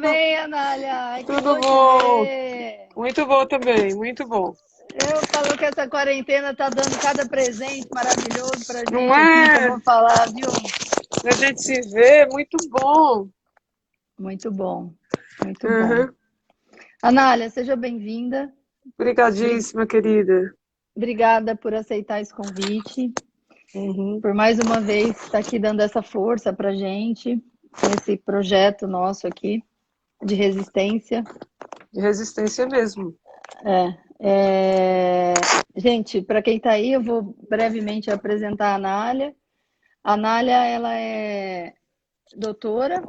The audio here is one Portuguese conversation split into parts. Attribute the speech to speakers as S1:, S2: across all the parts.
S1: bem, Anália? Ai, que
S2: Tudo
S1: bom te
S2: bom?
S1: ver.
S2: Muito bom também, muito bom.
S1: Eu falo que essa quarentena tá dando cada presente maravilhoso pra
S2: Não
S1: gente aqui, que eu
S2: é?
S1: vou falar, viu?
S2: A gente se vê, muito bom.
S1: Muito bom, muito bom.
S2: Uhum.
S1: Anália, seja bem-vinda. Bri-
S2: Obrigadíssima, querida.
S1: Obrigada por aceitar esse convite,
S2: Uhum.
S1: por mais uma vez estar aqui dando essa força pra gente, nesse projeto nosso aqui de resistência.
S2: De resistência mesmo.
S1: Gente, para quem está aí, eu vou brevemente apresentar a Anália. A Anália, ela é doutora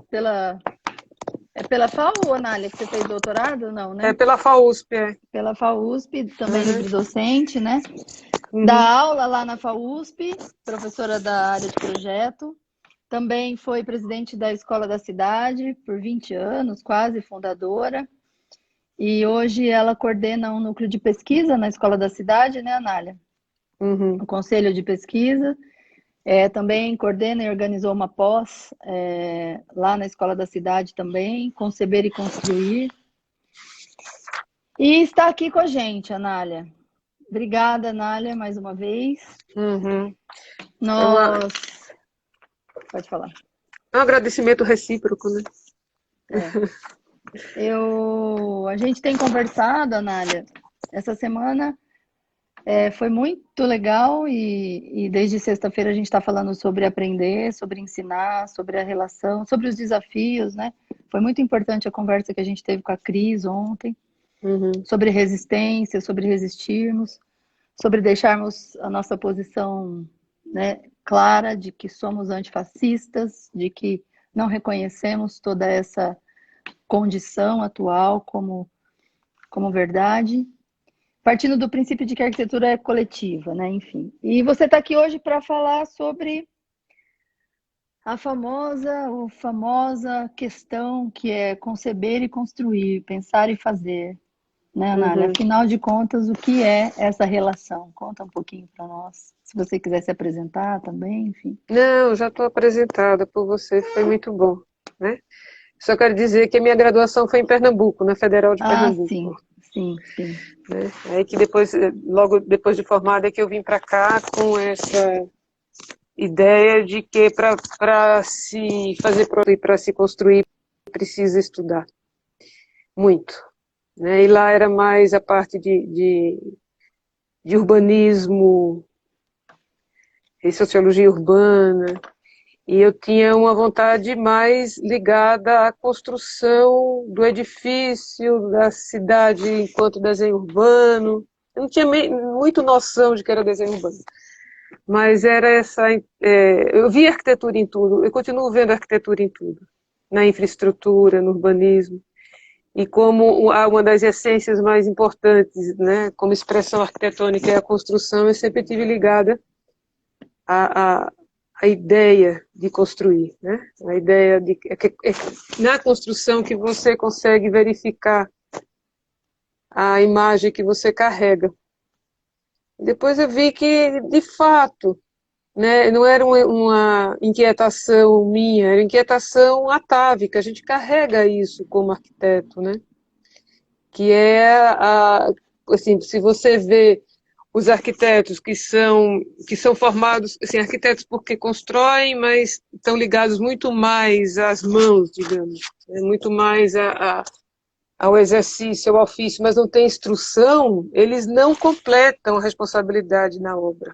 S1: é pela FAO, Anália, que você fez doutorado? Não,
S2: É
S1: né?
S2: pela FAUSP, é.
S1: Pela FAUSP, também
S2: Uhum.
S1: livre-docente, né? Dá
S2: Uhum.
S1: aula lá na FAUSP, professora da área de projeto. Também foi presidente da Escola da Cidade por 20 anos, quase fundadora. E hoje ela coordena um núcleo de pesquisa na Escola da Cidade, né, Anália?
S2: Uhum.
S1: O conselho de pesquisa. Também coordena e organizou uma pós lá na Escola da Cidade também, Conceber e Construir. E está aqui com a gente, Anália. Obrigada, Anália, mais uma vez.
S2: Uhum. É
S1: Nós... Pode falar.
S2: um agradecimento recíproco, né?
S1: É. A gente tem conversado, Anália, essa semana foi muito legal e desde sexta-feira a gente está falando sobre aprender, sobre ensinar, sobre a relação, sobre os desafios, né? Foi muito importante a conversa que a gente teve com a Cris ontem,
S2: Uhum.
S1: sobre resistência, sobre resistirmos, sobre deixarmos a nossa posição, né, clara de que somos antifascistas, de que não reconhecemos toda essa condição atual como verdade. Partindo do princípio de que a arquitetura é coletiva, né? Enfim. E você está aqui hoje para falar sobre a famosa questão que é conceber e construir, pensar e fazer, né, Anália?
S2: Uhum.
S1: Afinal de contas, o que é essa relação? Conta um pouquinho para nós. Se você quiser se apresentar também, enfim.
S2: Não, já estou apresentada por você, foi muito bom, né? Só quero dizer que a minha graduação foi em Pernambuco, na Federal de
S1: Ah,
S2: Pernambuco.
S1: sim, sim, sim.
S2: Né? Aí que depois, logo depois de formada, é que eu vim para cá com essa ideia de que para se fazer e para se construir precisa estudar muito. Né? E lá era mais a parte de urbanismo e sociologia urbana, e eu tinha uma vontade mais ligada à construção do edifício, da cidade enquanto desenho urbano. Eu não tinha muito noção de que era desenho urbano. Mas era essa. Eu vi arquitetura em tudo, eu continuo vendo arquitetura em tudo, na infraestrutura, no urbanismo. E como uma das essências mais importantes, né, como expressão arquitetônica é a construção, eu sempre tive ligada à, à, à ideia de construir, né? A ideia de na construção que você consegue verificar a imagem que você carrega. Depois eu vi que, de fato, né, não era uma inquietação minha, era inquietação atávica, a gente carrega isso como arquiteto, né? Que é assim, se você vê os arquitetos que são formados, assim, arquitetos porque constroem, mas estão ligados muito mais às mãos, digamos, né? Muito mais ao exercício, ao ofício, mas não tem instrução, eles não completam a responsabilidade na obra.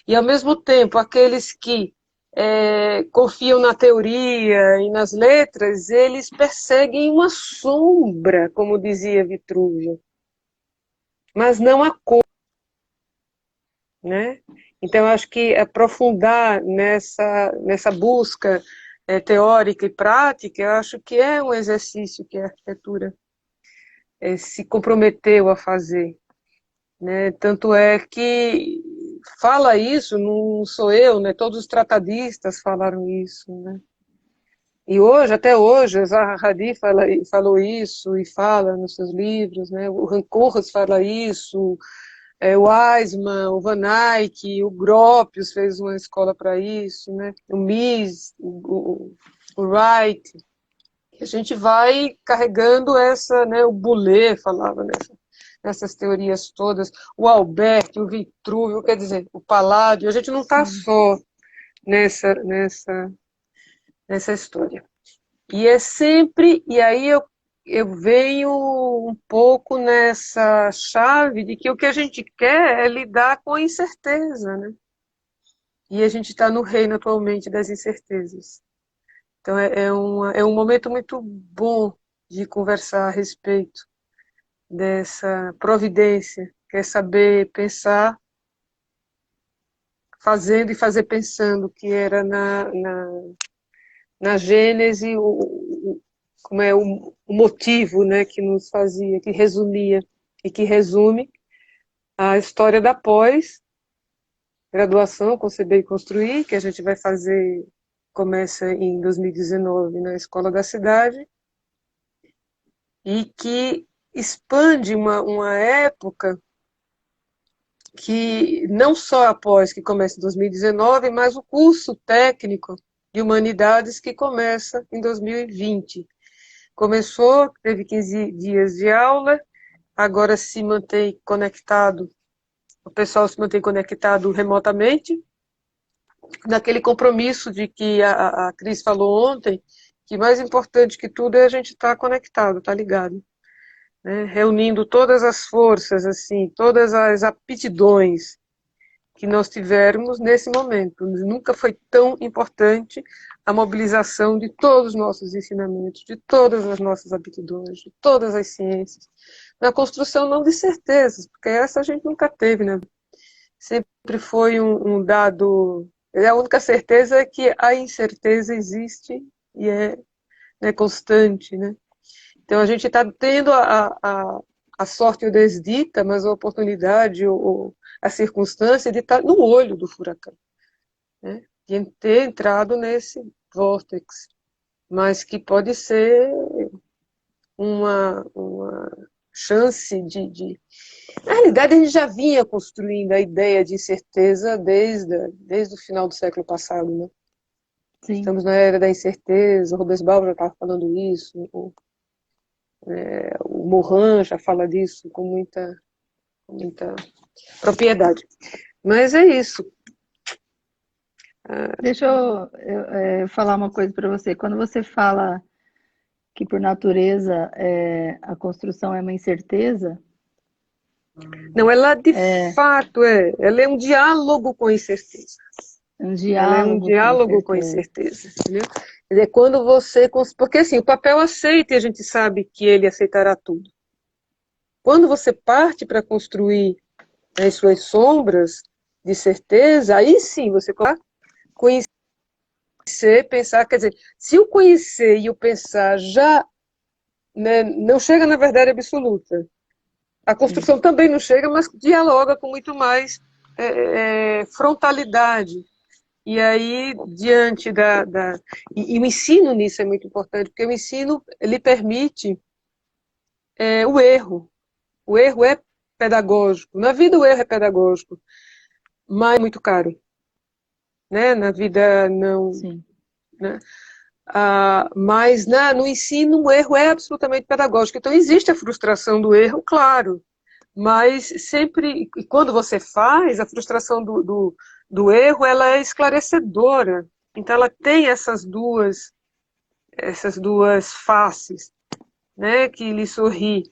S2: E, ao mesmo tempo, aqueles que confiam na teoria e nas letras, eles perseguem uma sombra, como dizia Vitruvio, mas não a cor, né? Então, acho que aprofundar nessa busca teórica e prática, eu acho que é um exercício que a arquitetura se comprometeu a fazer. Né? Tanto é que fala isso, não sou eu, né? Todos os tratadistas falaram isso. Né? E hoje, até hoje, o Zaha Hadid falou isso e fala nos seus livros, né? O Rancourt fala isso, o Eisman, o Van Eyck, o Gropius fez uma escola para isso, né? O Mies, o Wright. A gente vai carregando essa, né, o Boulez falava nessas teorias todas, o Alberto, o Vitrúvio, quer dizer, o Palladio, a gente não está
S1: sim.
S2: só nessa história. E é sempre, e aí eu venho um pouco nessa chave de que o que a gente quer é lidar com a incerteza, né? E a gente está no reino atualmente das incertezas. Então é um momento muito bom de conversar a respeito dessa providência, que é saber pensar fazendo e fazer pensando, que era na Gênese como é o motivo, né, que nos fazia, que resumia e que resume a história da pós-graduação, conceber e construir, que a gente vai fazer, começa em 2019 na Escola da Cidade, e que expande uma época que não só após que começa em 2019, mas o curso técnico de humanidades que começa em 2020. Começou, teve 15 dias de aula, agora se mantém conectado, o pessoal se mantém conectado remotamente, naquele compromisso de que a Cris falou ontem, que mais importante que tudo é a gente estar conectado, estar ligado, né? Reunindo todas as forças, assim, todas as aptidões que nós tivermos nesse momento. Nunca foi tão importante a mobilização de todos os nossos ensinamentos, de todas as nossas aptidões, de todas as ciências, na construção não de certezas, porque essa a gente nunca teve, né? Sempre foi um dado. A única certeza é que a incerteza existe e né, constante, né? Então a gente está tendo a sorte o desdita, mas a oportunidade ou a circunstância de estar no olho do furacão, né? De ter entrado nesse vórtex, mas que pode ser uma chance Na realidade, a gente já vinha construindo a ideia de incerteza desde o final do século passado, né?
S1: Sim.
S2: Estamos na era da incerteza, o Robesbal já estava falando isso, o Morin já fala disso com muita propriedade. Mas é isso.
S1: Deixa eu falar uma coisa para você. Quando você fala que por natureza a construção é uma incerteza,
S2: Não, ela de
S1: é
S2: fato ela é um diálogo com a incerteza.
S1: um
S2: Ela é um
S1: diálogo com a
S2: diálogo com a
S1: incerteza.
S2: incerteza, entendeu? É quando você... Porque assim, o papel aceita e a gente sabe que ele aceitará tudo. Quando você parte para construir as suas sombras de certeza, aí sim você começa a conhecer, pensar, quer dizer, se o conhecer e o pensar já, né, não chega na verdade absoluta, a
S1: Sim,
S2: construção também não chega, mas dialoga com muito mais frontalidade. E aí, diante e o ensino nisso é muito importante, porque o ensino lhe permite o erro. O erro é pedagógico. Na vida o erro é pedagógico, mas é muito caro. Né? Na vida não...
S1: sim.
S2: Né? Mas no ensino o erro é absolutamente pedagógico. Então existe a frustração do erro, claro, mas sempre, e quando você faz, a frustração do erro ela é esclarecedora. Então ela tem essas duas faces, né, que lhe sorri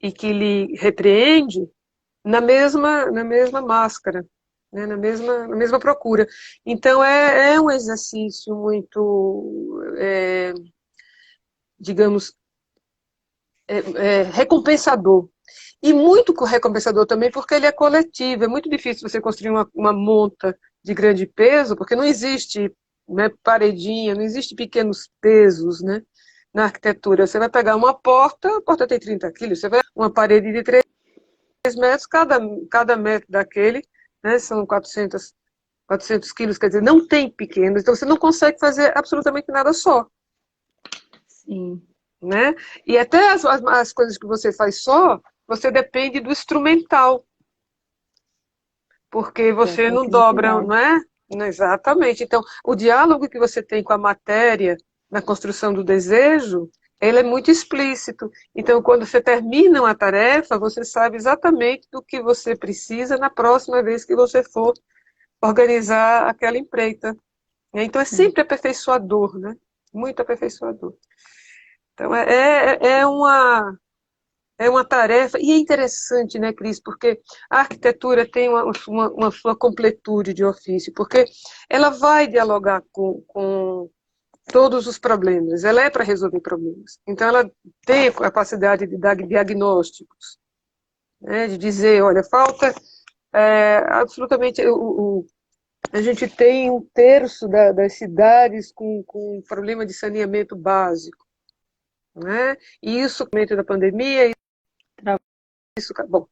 S2: e que lhe repreende na mesma máscara, né, na mesma procura. Então é um exercício muito, digamos, recompensador. E muito recompensador também porque ele é coletivo. É muito difícil você construir uma monta de grande peso, porque não existe, né, paredinha, não existe pequenos pesos, né, na arquitetura. Você vai pegar uma porta, a porta tem 30 quilos, você vai uma parede de 3 metros, cada metro daquele, né, são 400 quilos, quer dizer, não tem pequenos, então você não consegue fazer absolutamente nada só.
S1: Sim.
S2: Né? E até as coisas que você faz só, você depende do instrumental, porque
S1: Que é o
S2: você não
S1: toque de
S2: dobra,
S1: pedal.
S2: não é? Exatamente. Então, o diálogo que você tem com a matéria, na construção do desejo, ele é muito explícito. Então, quando você termina uma tarefa, você sabe exatamente do que você precisa na próxima vez que você for organizar aquela empreita. Então, é sempre aperfeiçoador, né? Muito aperfeiçoador. Então, é uma tarefa, e é interessante, né, Cris, porque a arquitetura tem uma sua completude de ofício, porque ela vai dialogar com todos os problemas, ela é para resolver problemas. Então, ela tem a capacidade de dar diagnósticos, né, de dizer, olha, falta absolutamente... a gente tem um terço das cidades com problema de saneamento básico, né? E isso, com meio da pandemia, isso, bom,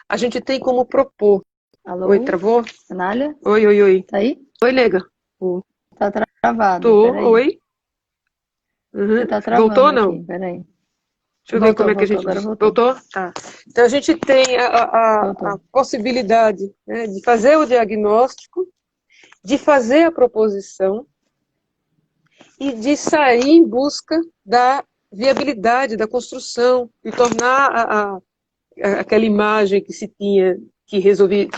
S2: a gente tem como propor.
S1: Alô?
S2: Oi, travou?
S1: Anália?
S2: Oi, oi, oi.
S1: Tá aí?
S2: Oi, nega.
S1: Tá travado,
S2: Tô,
S1: peraí.
S2: oi.
S1: Você
S2: Uhum.
S1: tá
S2: Voltou,
S1: travando
S2: não?
S1: aqui, peraí.
S2: Deixa eu ver como
S1: Voltou,
S2: é que a
S1: voltou,
S2: gente...
S1: agora voltou.
S2: Voltou? Tá. Então, a gente tem a
S1: Voltou.
S2: possibilidade, né, de fazer o diagnóstico, de fazer a proposição e de sair em busca da viabilidade da construção, de tornar aquela imagem que se tinha, que resolve,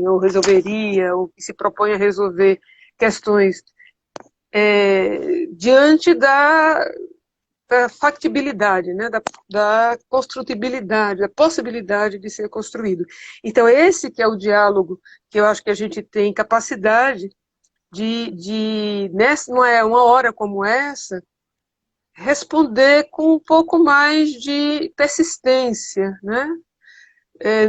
S2: ou resolveria, ou que se propõe a resolver questões diante da factibilidade, né, da construtibilidade, da possibilidade de ser construído. Então, esse que é o diálogo que eu acho que a gente tem capacidade numa hora como essa, responder com um pouco mais de persistência, né?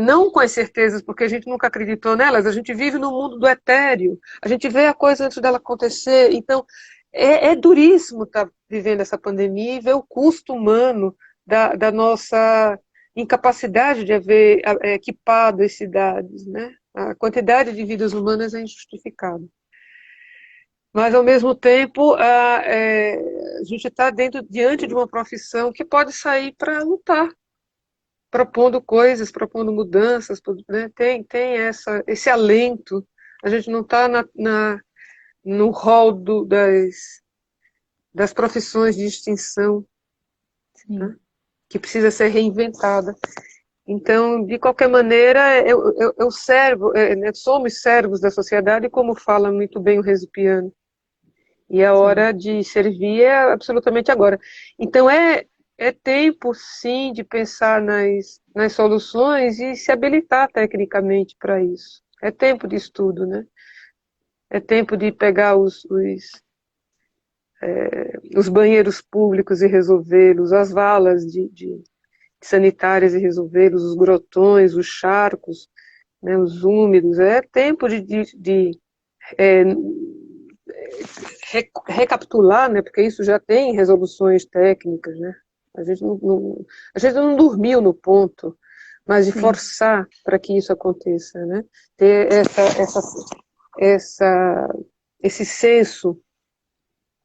S2: Não com as certezas, porque a gente nunca acreditou nelas, a gente vive no mundo do etéreo, a gente vê a coisa antes dela acontecer, então é duríssimo estar vivendo essa pandemia e ver o custo humano da nossa incapacidade de haver equipado as cidades, né? A quantidade de vidas humanas é injustificada. Mas, ao mesmo tempo, a gente está diante de uma profissão que pode sair para lutar, propondo coisas, propondo mudanças, né? Tem esse alento. A gente não está no rol das profissões de extinção, né? Que precisa ser reinventada. Então, de qualquer maneira, eu servo, né? Somos servos da sociedade, como fala muito bem o Rezipiano. E a hora de servir é absolutamente agora. Então, é tempo, sim, de pensar nas soluções e se habilitar tecnicamente para isso. É tempo de estudo, né? É tempo de pegar os banheiros públicos e resolvê-los, as valas sanitárias e resolvê-los, os grotões, os charcos, né, os úmidos. É tempo de recapitular, né, porque isso já tem resoluções técnicas, né? A gente não dormiu no ponto, mas de forçar para que isso aconteça, né? Ter esse senso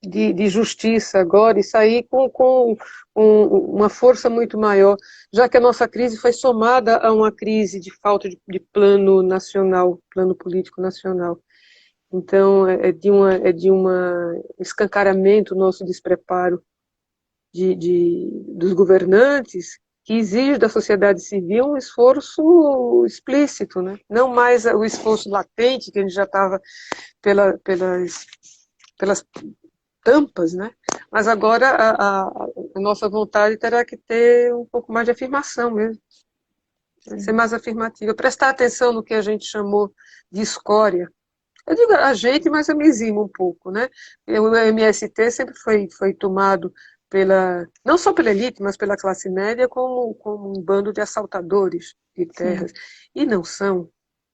S2: de justiça agora e sair com uma força muito maior, já que a nossa crise foi somada a uma crise de falta de plano nacional, plano político nacional. Então, é de uma escancaramento nosso despreparo dos governantes, que exige da sociedade civil um esforço explícito, né? Não mais o esforço latente, que a gente já estava pelas tampas, né? Mas agora a nossa vontade terá que ter um pouco mais de afirmação mesmo, ser mais afirmativa, prestar atenção no que a gente chamou de escória. Eu digo a gente, mas eu me eximo um pouco, né? O MST sempre foi tomado não só pela elite, mas pela classe média, como um bando de assaltadores de terras. Sim. E não são,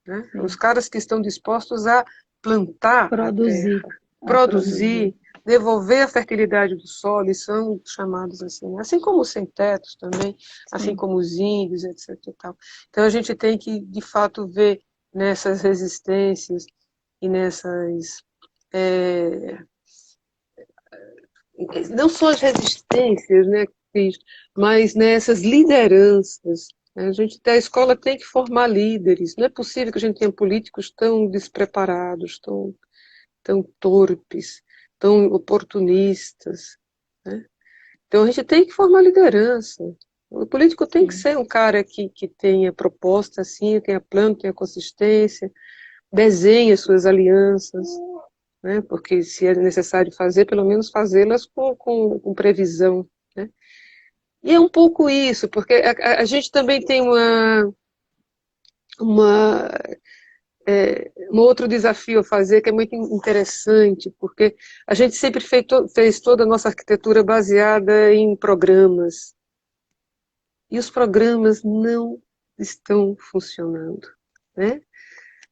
S2: né? Os caras que estão dispostos a plantar
S1: produzir,
S2: a terra, produzir, devolver a fertilidade do solo, e são chamados assim, né? Assim como os sem-tetos também, assim como os índios, etc. E tal. Então a gente tem que, de fato, ver nessas resistências e nessas... não só as resistências, né, mas nessas lideranças. A escola tem que formar líderes. Não é possível que a gente tenha políticos tão despreparados, tão torpes, tão oportunistas, né? Então a gente tem que formar liderança. O político tem que ser um cara que tenha proposta, assim, tenha plano, tenha consistência, desenhe as suas alianças, né? Porque se é necessário fazer, pelo menos fazê-las com previsão, né? E é um pouco isso, porque a gente também tem uma, um outro desafio a fazer que é muito interessante, porque a gente sempre fez toda a nossa arquitetura baseada em programas, e os programas não estão funcionando, né?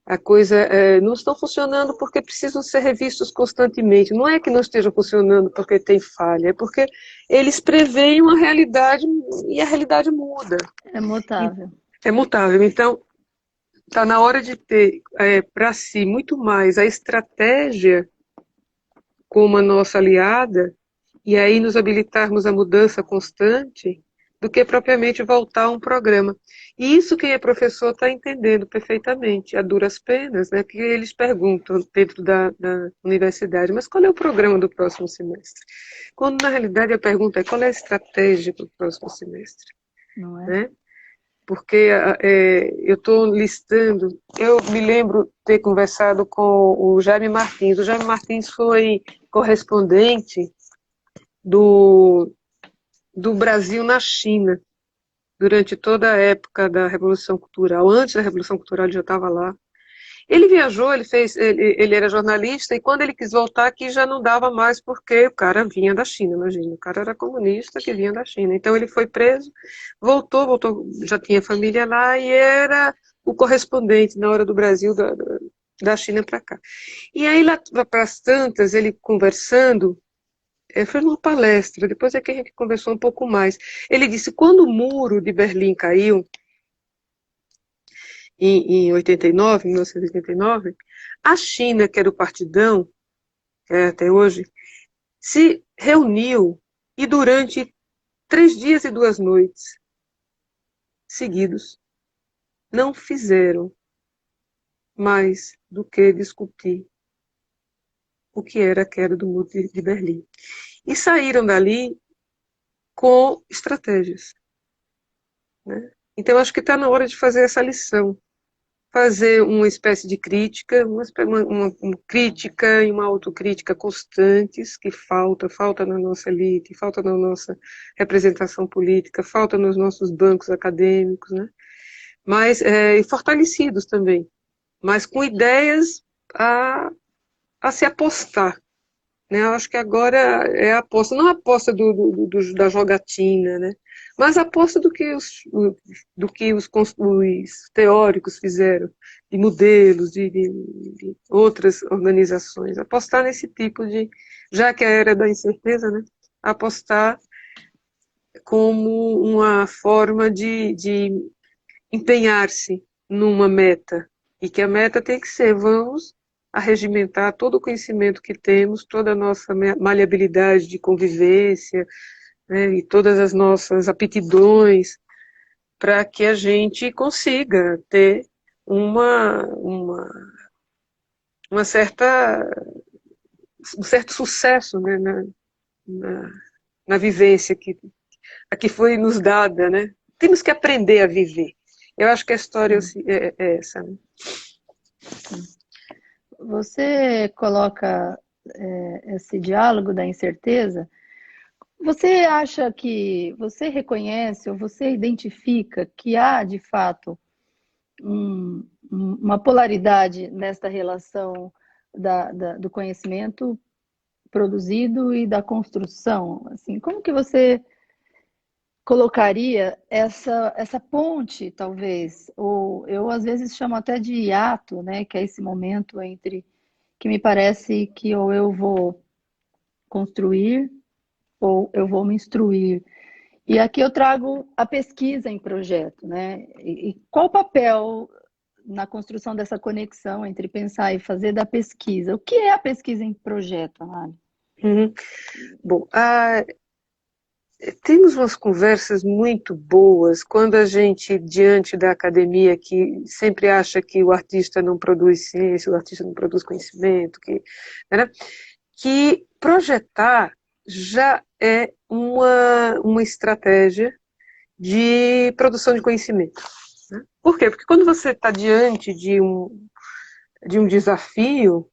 S2: A coisa não estão funcionando porque precisam ser revistos constantemente. Não é que não estejam funcionando porque tem falha, é porque eles preveem uma realidade e a realidade muda.
S1: É mutável.
S2: É mutável. Então, está na hora de ter para si muito mais a estratégia como a nossa aliada e aí nos habilitarmos à mudança constante do que propriamente voltar a um programa. E isso quem é professor está entendendo perfeitamente, a duras penas, né, que eles perguntam dentro da universidade, mas qual é o programa do próximo semestre? Quando na realidade a pergunta é qual é a estratégia para o próximo semestre?
S1: Não é?
S2: Né? Porque eu estou listando, eu me lembro ter conversado com o Jaime Martins. O Jaime Martins foi correspondente do Brasil na China, durante toda a época da Revolução Cultural. Antes da Revolução Cultural ele já estava lá. Ele viajou, ele era jornalista, e quando ele quis voltar aqui já não dava mais, porque o cara vinha da China, imagina, o cara era comunista que vinha da China. Então ele foi preso, voltou, já tinha família lá, e era o correspondente na hora do Brasil, da China para cá. E aí lá para as tantas, ele conversando, foi numa palestra, depois é que a gente conversou um pouco mais. Ele disse, quando o muro de Berlim caiu, em 89, 1989, a China, que era o partidão, que é até hoje, se reuniu e durante 3 dias e 2 noites seguidos não fizeram mais do que discutir o que era a queda do muro de Berlim. E saíram dali com estratégias, né? Então, acho que está na hora de fazer essa lição. Fazer uma espécie de crítica, uma crítica e uma autocrítica constantes, que falta na nossa elite, falta na nossa representação política, falta nos nossos bancos acadêmicos, né? Mas, e fortalecidos também, mas com ideias a se apostar, né? Eu acho que agora é a aposta, não a aposta da jogatina, né? Mas a aposta do que os teóricos fizeram, de modelos, de outras organizações. Apostar nesse tipo de, já que a era da incerteza, né? Apostar como uma forma de empenhar-se numa meta, e que a meta tem que ser, vamos arregimentar todo o conhecimento que temos, toda a nossa maleabilidade de convivência, né, e todas as nossas aptidões, para que a gente consiga ter uma certa, um certo sucesso, né, na, na vivência a que foi nos dada, né? Temos que aprender a viver. Eu acho que a história é essa, né?
S1: Você coloca esse diálogo da incerteza. Você acha que você reconhece ou você identifica que há, de fato, uma polaridade nesta relação do conhecimento produzido e da construção? Assim, como que você colocaria essa ponte, talvez? Ou eu, às vezes, chamo até de hiato, né? Que é esse momento entre que me parece que ou eu vou construir ou eu vou me instruir. E aqui eu trago a pesquisa em projeto, né? E qual o papel na construção dessa conexão entre pensar e fazer da pesquisa? O que é a pesquisa em projeto, Análise?
S2: Uhum. Bom, temos umas conversas muito boas quando a gente, diante da academia, que sempre acha que o artista não produz ciência, o artista não produz conhecimento, né? Que projetar já é uma estratégia de produção de conhecimento, né? Por quê? Porque quando você está diante de um desafio,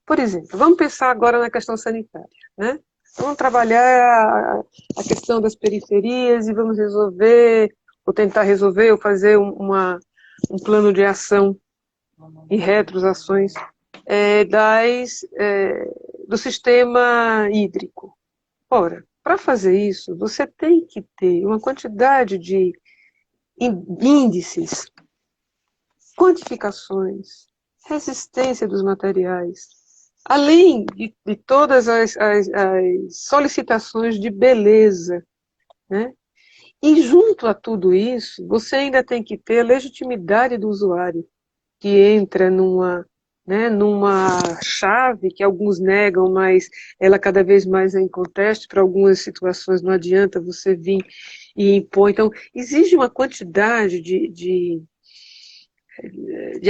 S2: por exemplo, vamos pensar agora na questão sanitária, né? Vamos trabalhar a questão das periferias e vamos resolver, ou tentar resolver, ou fazer um plano de ação e retroações do sistema hídrico. Ora, para fazer isso, você tem que ter uma quantidade de índices, quantificações, resistência dos materiais, além de todas as solicitações de beleza, né? E junto a tudo isso, você ainda tem que ter a legitimidade do usuário, que entra numa chave que alguns negam, mas ela cada vez mais é em contexto, para algumas situações não adianta você vir e impor. Então, exige uma quantidade de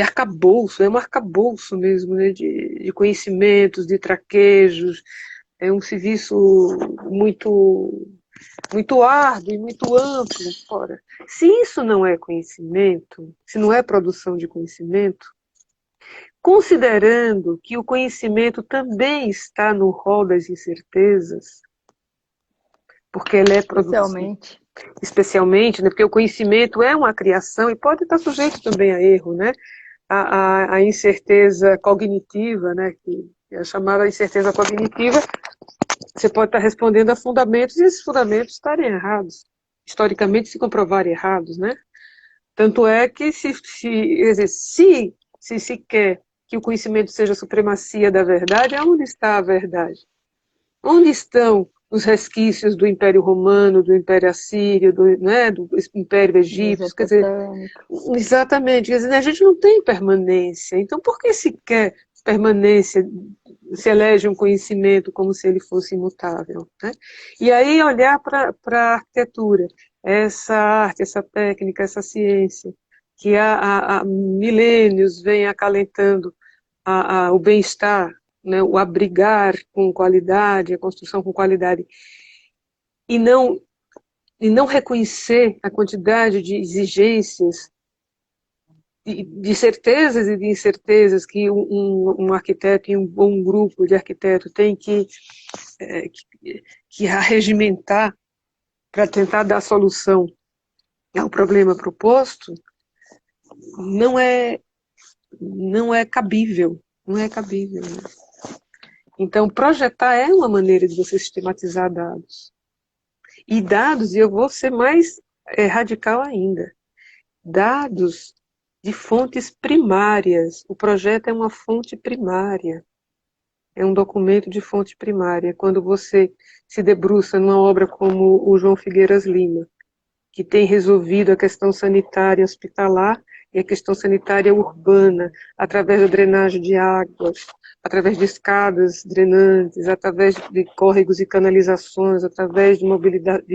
S2: arcabouço, é um arcabouço mesmo, né, de conhecimentos, de traquejos, é um serviço muito, muito árduo e muito amplo. Ora, se isso não é conhecimento, se não é produção de conhecimento, considerando que o conhecimento também está no rol das incertezas, porque ele é produzido, especialmente, né, porque o conhecimento é uma criação e pode estar sujeito também a erro, né? A incerteza cognitiva, né, que é chamada incerteza cognitiva, você pode estar respondendo a fundamentos e esses fundamentos estarem errados, historicamente se comprovarem errados, né? Tanto é que se quer que o conhecimento seja a supremacia da verdade, aonde está a verdade? Onde estão os resquícios do Império Romano, do Império Assírio, do Império Egípcio? Quer dizer, exatamente, quer dizer, a gente não tem permanência. Então, por que se quer permanência, se elege um conhecimento como se ele fosse imutável, né? E aí olhar para a arquitetura, essa arte, essa técnica, essa ciência, que há milênios vem acalentando o bem-estar, né, o abrigar com qualidade, a construção com qualidade, e não reconhecer a quantidade de exigências, de certezas e de incertezas que um arquiteto e um grupo de arquitetos tem que arregimentar para tentar dar solução ao problema proposto, não é cabível, não é cabível. Né? Então, projetar é uma maneira de você sistematizar dados. E dados, e eu vou ser mais radical ainda, dados de fontes primárias. O projeto é uma fonte primária, é um documento de fonte primária. Quando você se debruça numa obra como o João Figueiras Lima, que tem resolvido a questão sanitária hospitalar e a questão sanitária urbana, através da drenagem de águas, através de escadas drenantes, através de córregos e canalizações, através de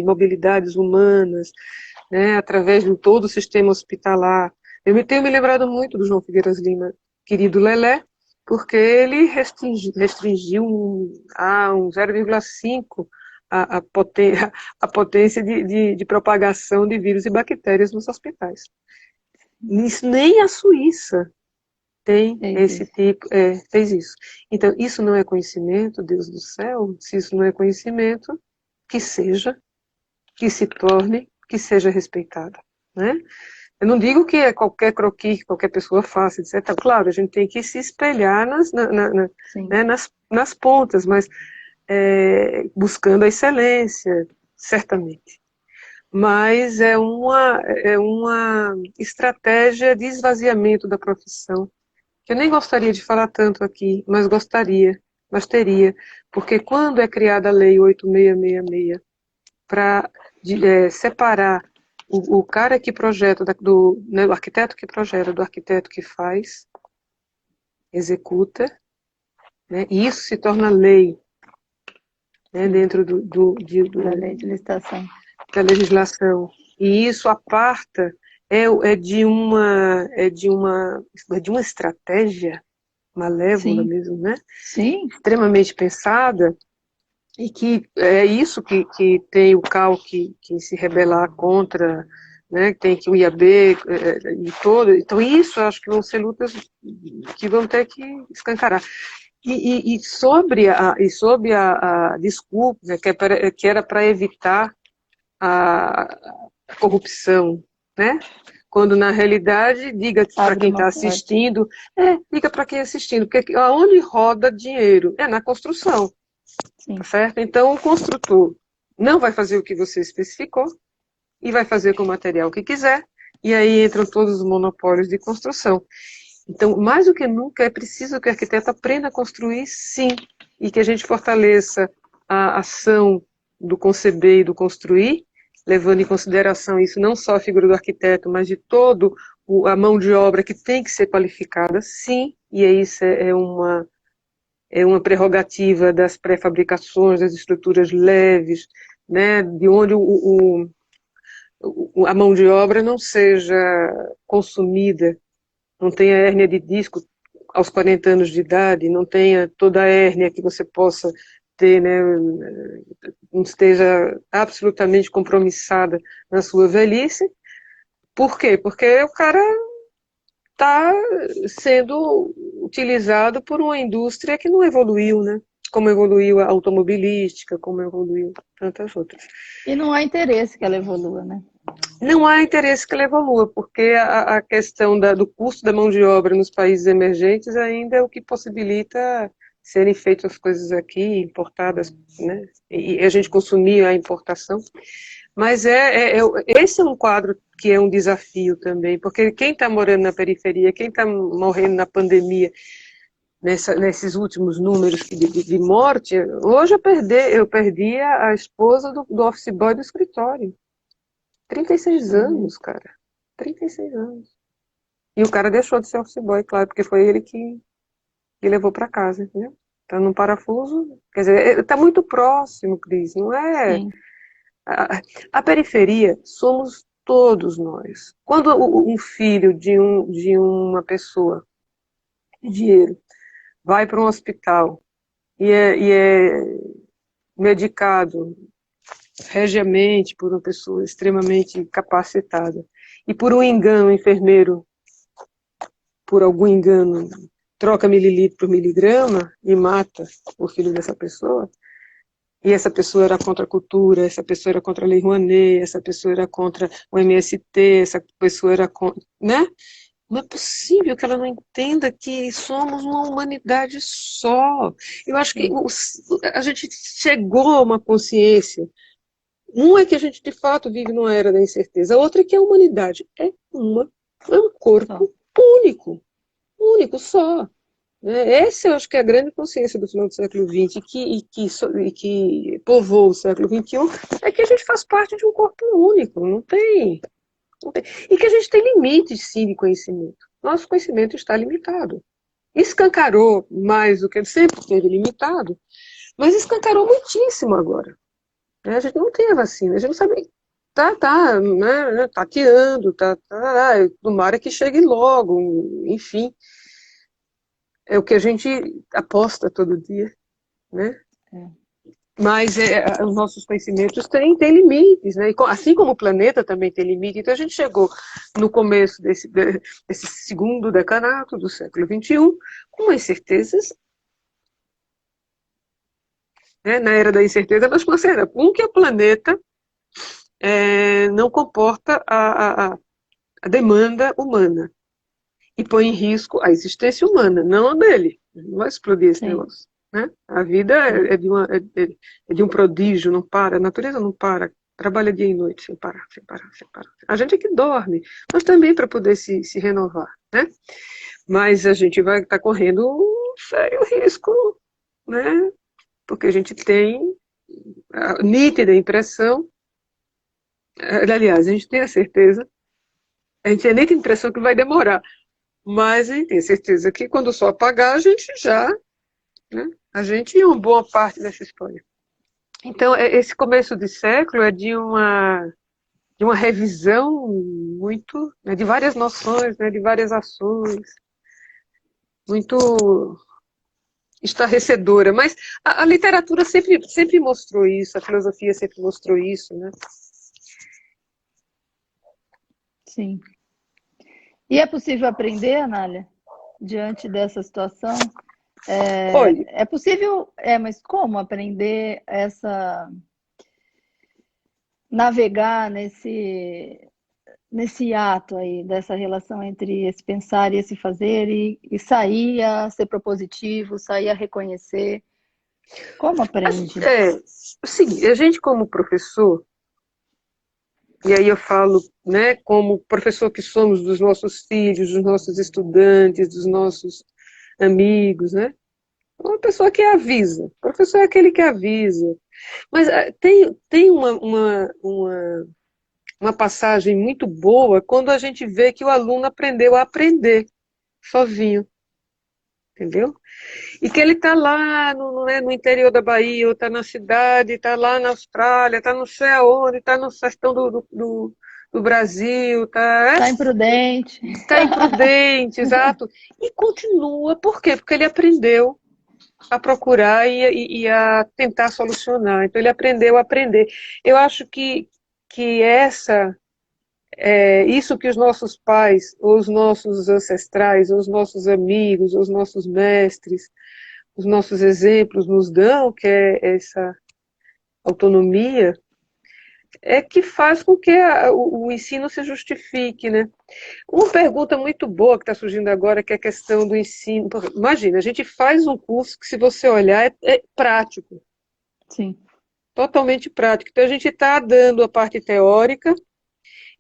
S2: mobilidades humanas, né, através de todo o sistema hospitalar. Eu tenho me lembrado muito do João Figueiras Lima, querido Lelé, porque ele restringiu a um 0,5 a potência de propagação de vírus e bactérias nos hospitais. Nem a Suíça tem esse tipo, fez isso. Então, isso não é conhecimento, Deus do céu? Se isso não é conhecimento, que seja, que se torne, que seja respeitado, né? Eu não digo que é qualquer croquis que qualquer pessoa faça, etc. Claro, a gente tem que se espelhar nas pontas, mas buscando a excelência, certamente. Mas é uma estratégia de esvaziamento da profissão, que eu nem gostaria de falar tanto aqui, mas teria, porque quando é criada a Lei 8666 para separar o cara que projeta, o arquiteto que projeta, do arquiteto que faz, executa, né, e isso se torna lei, né, dentro
S1: da lei de licitação,
S2: da legislação, e isso aparta de uma estratégia malévola. Sim. Mesmo, né?
S1: Sim.
S2: Extremamente pensada, E que é isso que tem o CAL que se rebelar contra, né, tem que o IAB e todo. Então, isso eu acho que vão ser lutas que vão ter que escancarar. E sobre a desculpa, né, que era para evitar a corrupção, né? Quando na realidade, diga para
S1: Abre
S2: quem
S1: uma
S2: está
S1: porta.
S2: assistindo, diga para quem está assistindo, porque aonde roda dinheiro é na construção, tá
S1: Sim.
S2: certo? Então o construtor não vai fazer o que você especificou e vai fazer com o material que quiser, e aí entram todos os monopólios de construção. Então, mais do que nunca, é preciso que o arquiteto aprenda a construir, sim, e que a gente fortaleça a ação do conceber e do construir, levando em consideração isso não só a figura do arquiteto, mas de todo a mão de obra que tem que ser qualificada, sim, e isso é uma prerrogativa das pré-fabricações, das estruturas leves, né, de onde a mão de obra não seja consumida, não tenha hérnia de disco aos 40 anos de idade, não tenha toda a hérnia que você possa ter, né, não esteja absolutamente compromissada na sua velhice. Por quê? Porque o cara está sendo utilizado por uma indústria que não evoluiu, né? Como evoluiu a automobilística, como evoluiu tantas outras.
S1: E não há interesse que ela evolua, né?
S2: Não há interesse que ela evolua, porque a questão do custo da mão de obra nos países emergentes ainda é o que possibilita serem feitas as coisas aqui, importadas, né? E a gente consumir a importação. Mas esse é um quadro que é um desafio também, porque quem está morando na periferia, quem está morrendo na pandemia, nesses últimos números de morte, hoje eu perdi a esposa do office boy do escritório. 36
S1: Uhum.
S2: anos, cara. 36 anos. E o cara deixou de ser office boy, claro, porque foi ele que levou para casa, entendeu? Tá num parafuso. Quer dizer, tá muito próximo, Cris, não é?
S1: Sim,
S2: A, a periferia somos todos nós. Quando um filho de uma pessoa de dinheiro vai para um hospital e é medicado regiamente por uma pessoa extremamente capacitada, e por um engano, o enfermeiro por algum engano, troca mililitro por miligrama e mata o filho dessa pessoa, e essa pessoa era contra a cultura, essa pessoa era contra a Lei Rouanet, essa pessoa era contra o MST, essa pessoa era contra, né? Não é possível que ela não entenda que somos uma humanidade só. Eu acho que
S1: sim.
S2: a gente chegou a uma consciência. Um é que a gente, de fato, vive numa era da incerteza. A outra é que a humanidade é um
S1: Só.
S2: corpo único só. Né? Essa eu acho que é a grande consciência do final do século XX e que povoou o século XXI, é que a gente faz parte de um corpo único, não tem. E que a gente tem limites, sim, de conhecimento. Nosso conhecimento está limitado. Escancarou mais do que ele sempre esteve limitado, mas escancarou muitíssimo agora. Né? A gente não tem a vacina, a gente não sabe. Tá, né, tateando, tomara que chegue logo, enfim. É o que a gente aposta todo dia, né?
S1: É.
S2: Mas os nossos conhecimentos têm limites, né? E assim como o planeta também tem limite, então a gente chegou no começo desse segundo decanato do século XXI com incertezas, né? Na era da incerteza nós consideramos, que o planeta não comporta a demanda humana e põe em risco a existência humana, não a dele. Não vai explodir esse
S1: Sim,
S2: negócio. Né? A vida
S1: sim.
S2: é de um prodígio, não para, a natureza não para, trabalha dia e noite, sem parar, sem parar, sem parar. A gente é que dorme, mas também para poder se renovar. Né? Mas a gente vai estar correndo um sério risco, né? Porque a gente tem a nítida impressão, aliás, a gente tem a certeza, a gente tem a nítida impressão que vai demorar, mas a gente tem certeza que quando o sol apagar, a gente já, né? A gente é uma boa parte dessa história. Então, esse começo de século é de uma revisão muito, né, de várias noções, né, de várias ações, muito estarrecedora, mas a literatura sempre mostrou isso, a filosofia sempre mostrou isso, né?
S1: Sim. E é possível aprender, Anália, diante dessa situação?
S2: Olha,
S1: É possível, mas como aprender navegar nesse ato aí, dessa relação entre esse pensar e esse fazer, e sair a ser propositivo, sair a reconhecer? Como aprende?
S2: o seguinte, a gente como professor, e aí eu falo, né, como professor que somos dos nossos filhos, dos nossos estudantes, dos nossos amigos, né? Uma pessoa que avisa. O professor é aquele que avisa. Mas tem uma passagem muito boa quando a gente vê que o aluno aprendeu a aprender sozinho, entendeu? E que ele está lá no interior da Bahia, ou está na cidade, está lá na Austrália, está não sei aonde, está no sertão do Brasil,
S1: Tá imprudente.
S2: tá imprudente, exato. E continua, por quê? Porque ele aprendeu a procurar e a tentar solucionar. Então ele aprendeu a aprender. Eu acho que isso que os nossos pais, ou os nossos ancestrais, ou os nossos amigos, ou os nossos mestres, os nossos exemplos nos dão, que é essa autonomia, é que faz com que o ensino se justifique, né? Uma pergunta muito boa que está surgindo agora, que é a questão do ensino. Imagina, a gente faz um curso que, se você olhar, é prático,
S1: Sim.
S2: totalmente prático. Então, a gente está dando a parte teórica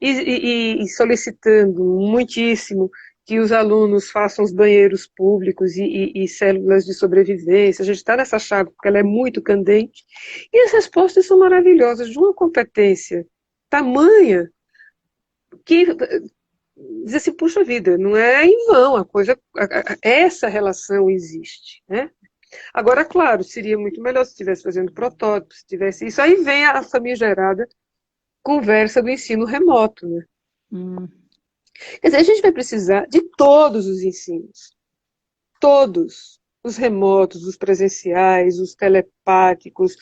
S2: e solicitando muitíssimo que os alunos façam os banheiros públicos e células de sobrevivência. A gente está nessa chave porque ela é muito candente. E as respostas são maravilhosas, de uma competência tamanha que diz assim, puxa vida, não é em vão, essa relação existe, né? Agora, claro, seria muito melhor se estivesse fazendo protótipos, se tivesse isso. Aí vem a famigerada conversa do ensino remoto, né?
S1: Hum.
S2: Quer dizer, a gente vai precisar de todos os ensinos, todos, os remotos, os presenciais, os telepáticos,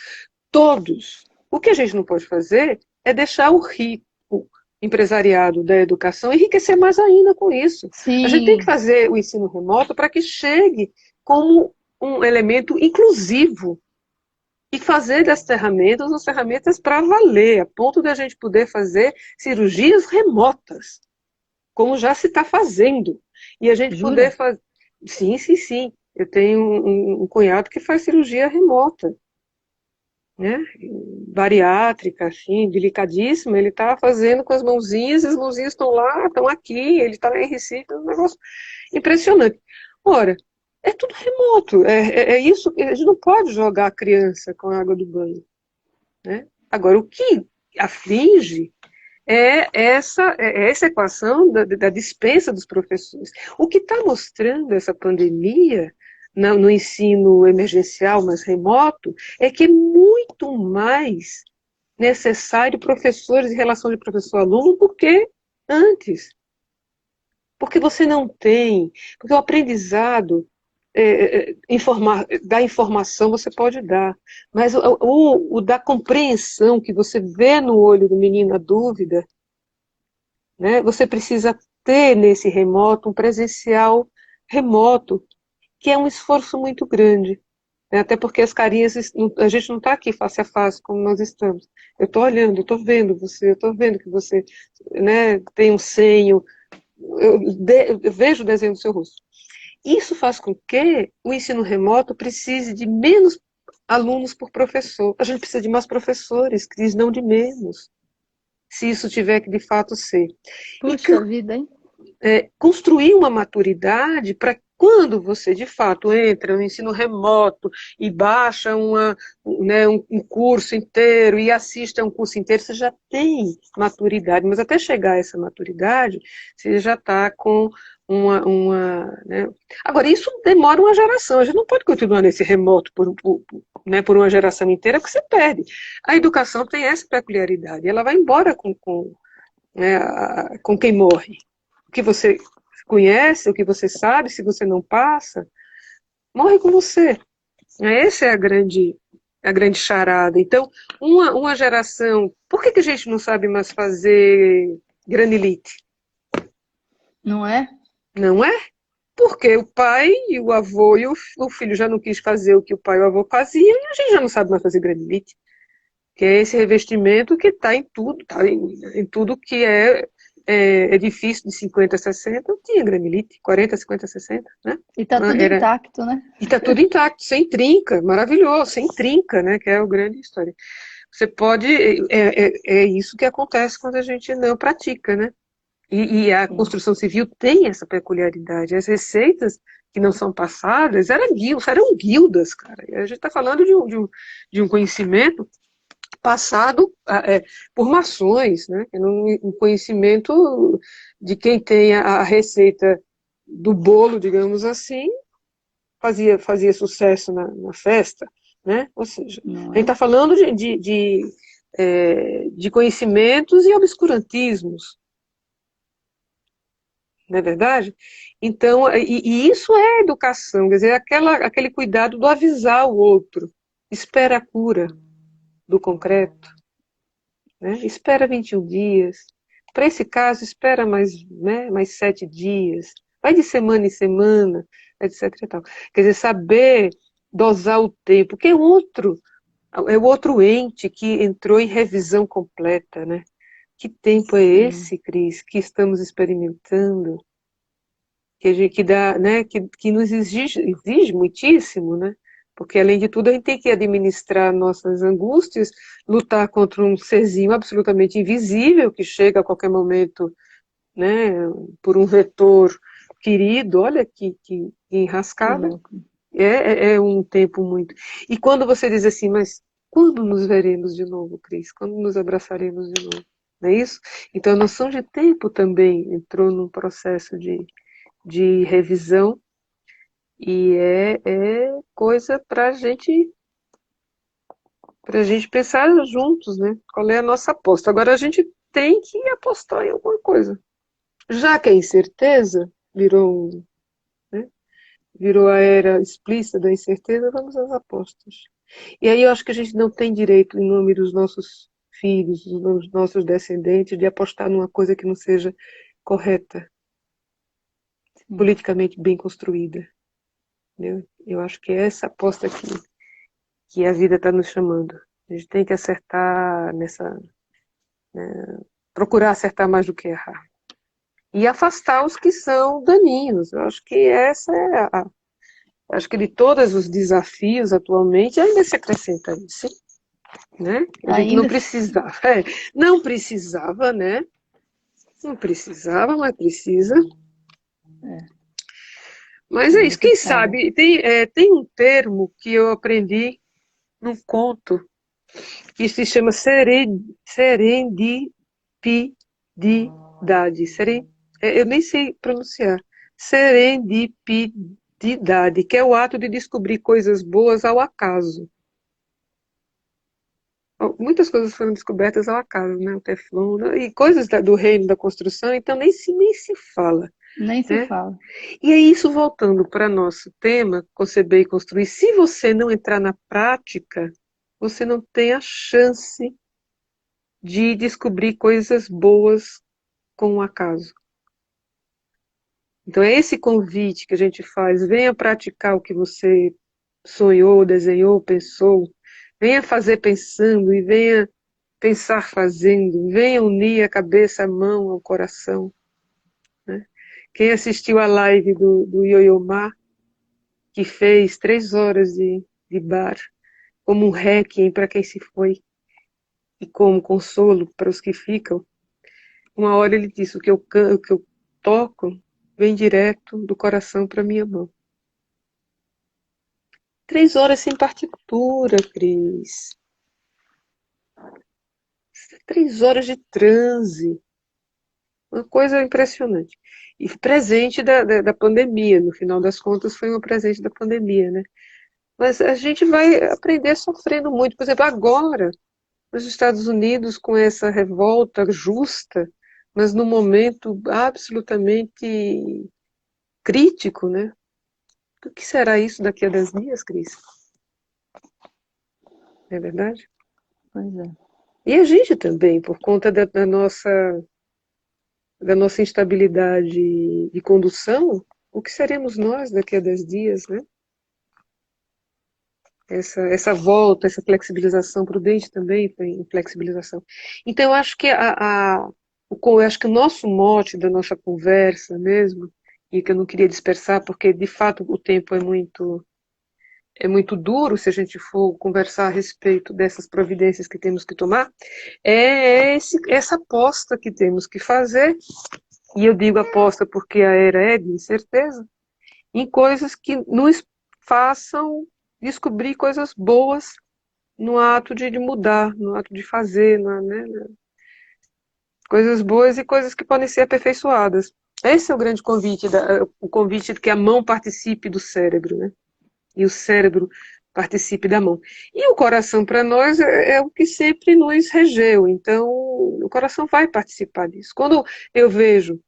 S2: todos. O que a gente não pode fazer é deixar o rico empresariado da educação enriquecer mais ainda com isso. A gente tem que
S1: Sim,
S2: fazer o ensino remoto para que chegue como um elemento inclusivo e fazer das ferramentas as ferramentas para valer, a ponto de a gente poder fazer cirurgias remotas, como já se está fazendo. E a gente poder
S1: jura?
S2: fazer. Sim, sim, sim. Eu tenho um cunhado que faz cirurgia remota, né? Bariátrica, assim, delicadíssima. Ele está fazendo com as mãozinhas, e as mãozinhas estão lá, estão aqui, ele está em Recife, é um negócio impressionante. Ora, é tudo remoto, é isso, a gente não pode jogar a criança com a água do banho, né? Agora, o que aflige essa equação da dispensa dos professores. O que está mostrando essa pandemia no ensino emergencial, mas remoto, é que é muito mais necessário professores e relação de professor-aluno do que antes. Porque você não tem, porque o aprendizado da informação você pode dar, mas o da compreensão que você vê no olho do menino a dúvida, né, você precisa ter nesse remoto um presencial remoto, que é um esforço muito grande, né, até porque as carinhas, a gente não está aqui face a face como nós estamos. Eu estou olhando, eu estou vendo você, eu estou vendo que você, né, tem um senho, eu vejo o desenho do seu rosto. Isso faz com que o ensino remoto precise de menos alunos por professor. A gente precisa de mais professores, que não de menos, se isso tiver que de fato ser. E
S1: Puxa vida, hein?
S2: construir uma maturidade para quando você de fato entra no ensino remoto e baixa um curso inteiro e assiste a um curso inteiro, você já tem maturidade, mas até chegar a essa maturidade, você já está com né? Agora, isso demora uma geração, a gente não pode continuar nesse remoto por uma geração inteira, porque você perde. A educação tem essa peculiaridade, ela vai embora com quem morre. O que você conhece, o que você sabe, se você não passa, morre com você. Essa é a grande charada. Então, uma geração... Por que a gente não sabe mais fazer granilite?
S1: Não é?
S2: Não é? Porque o pai e o avô e o filho já não quis fazer o que o pai e o avô faziam e a gente já não sabe mais fazer granilite. Que é esse revestimento que está em tudo, tá em tudo que é difícil de 50 a 60, tinha granilite, 40, 50, 60, né?
S1: E tá tudo
S2: Era,
S1: intacto, né?
S2: e está tudo intacto, sem trinca, maravilhoso, sem trinca, né? Que é a grande história. Você pode, é isso que acontece quando a gente não pratica, né? E a
S1: Sim.
S2: construção civil tem essa peculiaridade. As receitas que não são passadas eram guildas, cara. E a gente está falando de um conhecimento passado por maçons, né? Um conhecimento de quem tem a receita do bolo, digamos assim, fazia sucesso na festa, né? Ou seja,
S1: Não
S2: a gente
S1: é?
S2: está falando de conhecimentos e obscurantismos, não é verdade? Então, e isso é educação, quer dizer, aquele cuidado do avisar o outro, espera a cura do concreto, né? Espera 21 dias. Para esse caso, espera mais 7 dias. Vai de semana em semana, etc. E tal. Quer dizer, saber dosar o tempo, que é o outro ente que entrou em revisão completa, né? Que tempo é
S1: Sim.
S2: esse, Cris, que estamos experimentando? Que dá, né? Que nos exige muitíssimo, né? Porque, além de tudo, a gente tem que administrar nossas angústias, lutar contra um serzinho absolutamente invisível, que chega a qualquer momento, né, por um vetor querido, olha que
S1: Que
S2: enrascada.
S1: louco.
S2: É um tempo muito... E quando você diz assim, mas quando nos veremos de novo, Cris? Quando nos abraçaremos de novo? Não é isso? Então, a noção de tempo também entrou num processo de revisão e é coisa para a gente pensar juntos, né? Qual é a nossa aposta? Agora a gente tem que apostar em alguma coisa. Já que a incerteza né? Virou a era explícita da incerteza, vamos às apostas. E aí eu acho que a gente não tem direito, em nome dos nossos filhos, dos nossos descendentes, de apostar numa coisa que não seja correta,
S1: Sim.
S2: politicamente bem construída. Entendeu? Eu acho que é essa aposta que a vida está nos chamando. A gente tem que acertar procurar acertar mais do que errar. E afastar os que são daninhos. Eu acho que essa é acho que de todos os desafios atualmente, ainda se acrescenta isso, né? A gente não
S1: Ainda
S2: precisava, não precisava, né? Não precisava, mas precisa.
S1: é,
S2: Mas
S1: é
S2: é isso. Quem
S1: necessário.
S2: sabe, tem um termo que eu aprendi num conto que se chama serendipidade. Eu nem sei pronunciar. Serendipidade, que é o ato de descobrir coisas boas ao acaso. Muitas coisas foram descobertas ao acaso, né? O Teflon, né? E coisas do reino da construção, então nem se fala,
S1: Nem se
S2: né?
S1: fala.
S2: E é isso, voltando para nosso tema, conceber e construir. Se você não entrar na prática, você não tem a chance de descobrir coisas boas com o acaso. Então é esse convite que a gente faz, venha praticar o que você sonhou, desenhou, pensou, venha fazer pensando e venha pensar fazendo, venha unir a cabeça, a mão ao coração. Né? Quem assistiu a live do Yoyomar, que fez 3 horas de bar, como um requiem para quem se foi e como consolo para os que ficam, uma hora ele disse, o que eu toco vem direto do coração para minha mão. 3 horas sem partitura, Cris. 3 horas de transe. Uma coisa impressionante. E presente da pandemia, no final das contas foi um presente da pandemia, né? Mas a gente vai aprender sofrendo muito. Por exemplo, agora, nos Estados Unidos, com essa revolta justa, mas num momento absolutamente crítico, né? O que será isso daqui a 10 dias, Cris? não é verdade?
S1: Pois é.
S2: E a gente também, por conta da nossa instabilidade de condução, o que seremos nós daqui a 10 dias, né? Essa volta, essa flexibilização prudente também tem flexibilização. Então, eu acho que eu acho que o nosso mote da nossa conversa mesmo, e que eu não queria dispersar, porque de fato o tempo é muito duro se a gente for conversar a respeito dessas providências que temos que tomar, essa aposta que temos que fazer, e eu digo aposta porque a era é de incerteza, em coisas que nos façam descobrir coisas boas no ato de mudar, no ato de fazer, né? Coisas boas e coisas que podem ser aperfeiçoadas. Esse é o grande convite, o convite de que a mão participe do cérebro, né? E o cérebro participe da mão. E o coração, para nós, é o que sempre nos regeu, então o coração vai participar disso. Quando eu vejo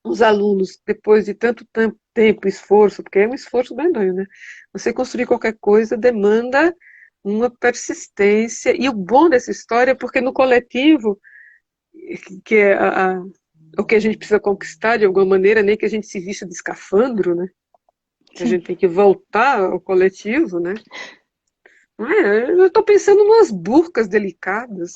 S2: os alunos, depois de tanto tempo, esforço, porque é um esforço grandão, né? Você construir qualquer coisa demanda uma persistência, e o bom dessa história é porque no coletivo, que é o que a gente precisa conquistar de alguma maneira, nem que a gente se vista de escafandro, né? A gente tem que voltar ao coletivo, né? Não é? Eu estou pensando em umas burcas delicadas,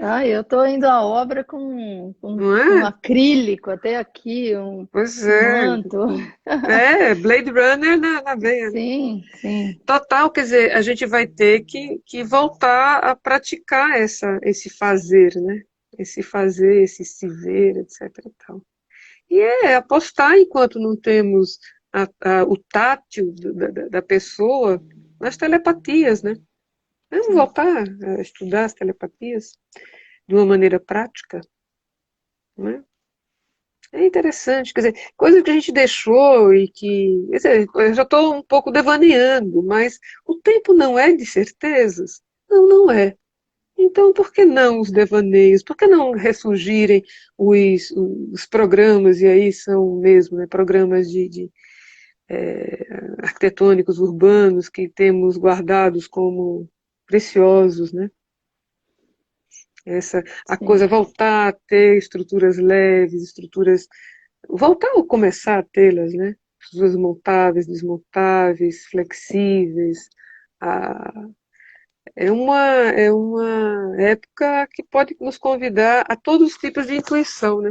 S1: Ah, eu estou indo à obra
S2: não
S1: com
S2: é?
S1: acrílico até aqui,
S2: Pois
S1: um
S2: é.
S1: manto.
S2: Blade Runner na veia, né?
S1: Sim, sim,
S2: Total, quer dizer, a gente vai ter que voltar a praticar esse fazer, né? Esse fazer, esse se ver, etc. E tal. E apostar enquanto não temos o tátil da pessoa nas telepatias, né? Vamos
S1: sim.
S2: voltar a estudar as telepatias de uma maneira prática, né? É interessante, quer dizer, coisa que a gente deixou e que, quer dizer, eu já estou um pouco devaneando, mas o tempo não é de certezas? Não, não é. Então, por que não os devaneios? Por que não ressurgirem os programas, e aí são mesmo, né, programas arquitetônicos urbanos que temos guardados como preciosos, né? A
S1: Sim,
S2: coisa voltar a ter estruturas leves, voltar a começar a tê-las, né? Estruturas montáveis, desmontáveis, flexíveis. Ah, é uma época que pode nos convidar a todos os tipos de intuição, né?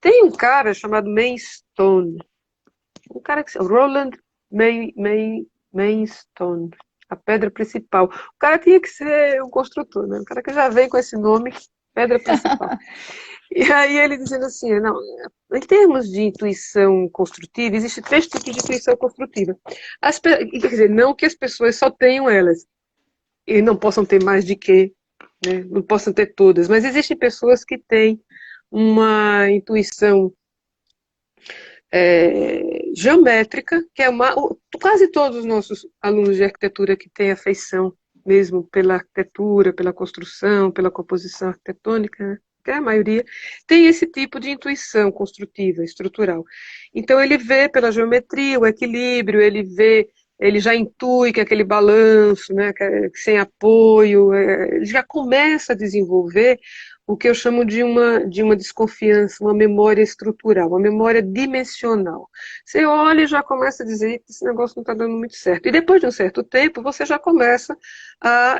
S2: Tem um cara chamado Maystone, um cara que se chama Roland Maystone, a pedra principal. O cara tinha que ser um construtor, né? Um cara que já vem com esse nome, pedra principal. E aí ele dizendo assim, não, em termos de intuição construtiva, existem 3 tipos de intuição construtiva. Quer dizer, não que as pessoas só tenham elas, e não possam ter mais de que, né? Não possam ter todas, mas existem pessoas que têm uma intuição geométrica, que é quase todos os nossos alunos de arquitetura que têm afeição mesmo pela arquitetura, pela construção, pela composição arquitetônica, né? Que é a maioria, tem esse tipo de intuição construtiva, estrutural. Então ele vê pela geometria o equilíbrio, ele já intui que aquele balanço, né, sem apoio, ele já começa a desenvolver o que eu chamo de uma desconfiança, uma memória estrutural, uma memória dimensional. Você olha e já começa a dizer que esse negócio não está dando muito certo. E depois de um certo tempo, você já começa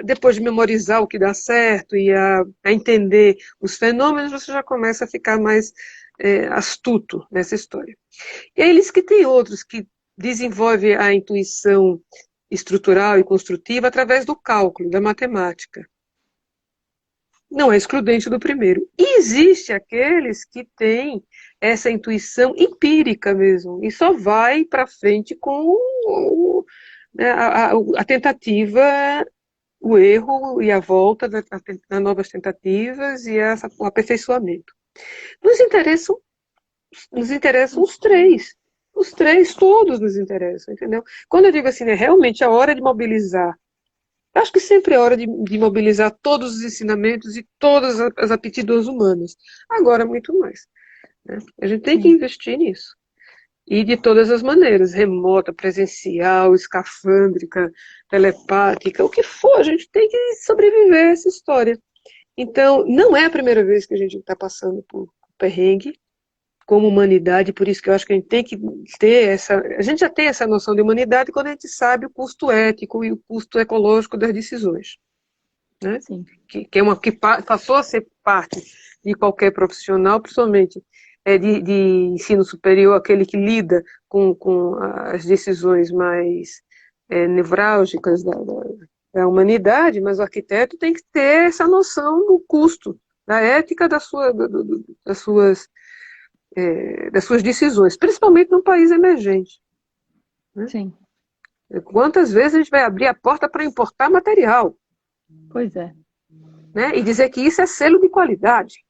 S2: depois de memorizar o que dá certo e a entender os fenômenos, você já começa a ficar mais astuto nessa história. E aí eles que tem outros que desenvolvem a intuição estrutural e construtiva através do cálculo, da matemática. Não é excludente do primeiro. E existe aqueles que têm essa intuição empírica mesmo, e só vai para frente com né, a tentativa, o erro e a volta das novas tentativas e o aperfeiçoamento. Nos interessam, nos interessam os três. Os três todos nos interessam, entendeu? Quando eu digo assim, é realmente a hora de mobilizar. Eu acho que sempre é hora de mobilizar todos os ensinamentos e todas as aptidões humanas. Agora, muito mais. Né? A gente tem que
S1: sim.
S2: investir nisso. E de todas as maneiras, remota, presencial, escafandrica, telepática, o que for, a gente tem que sobreviver a essa história. Então, não é a primeira vez que a gente está passando por perrengue como humanidade, por isso que eu acho que a gente tem que ter essa... A gente já tem essa noção de humanidade quando a gente sabe o custo ético e o custo ecológico das decisões, né?
S1: Sim.
S2: Que passou a ser parte de qualquer profissional, principalmente de ensino superior, aquele que lida com as decisões mais nevrálgicas da humanidade, mas o arquiteto tem que ter essa noção do custo, da ética das suas decisões, principalmente num país emergente, né?
S1: Sim.
S2: Quantas vezes a gente vai abrir a porta para importar material,
S1: Pois é.
S2: né? E dizer que isso é selo de qualidade.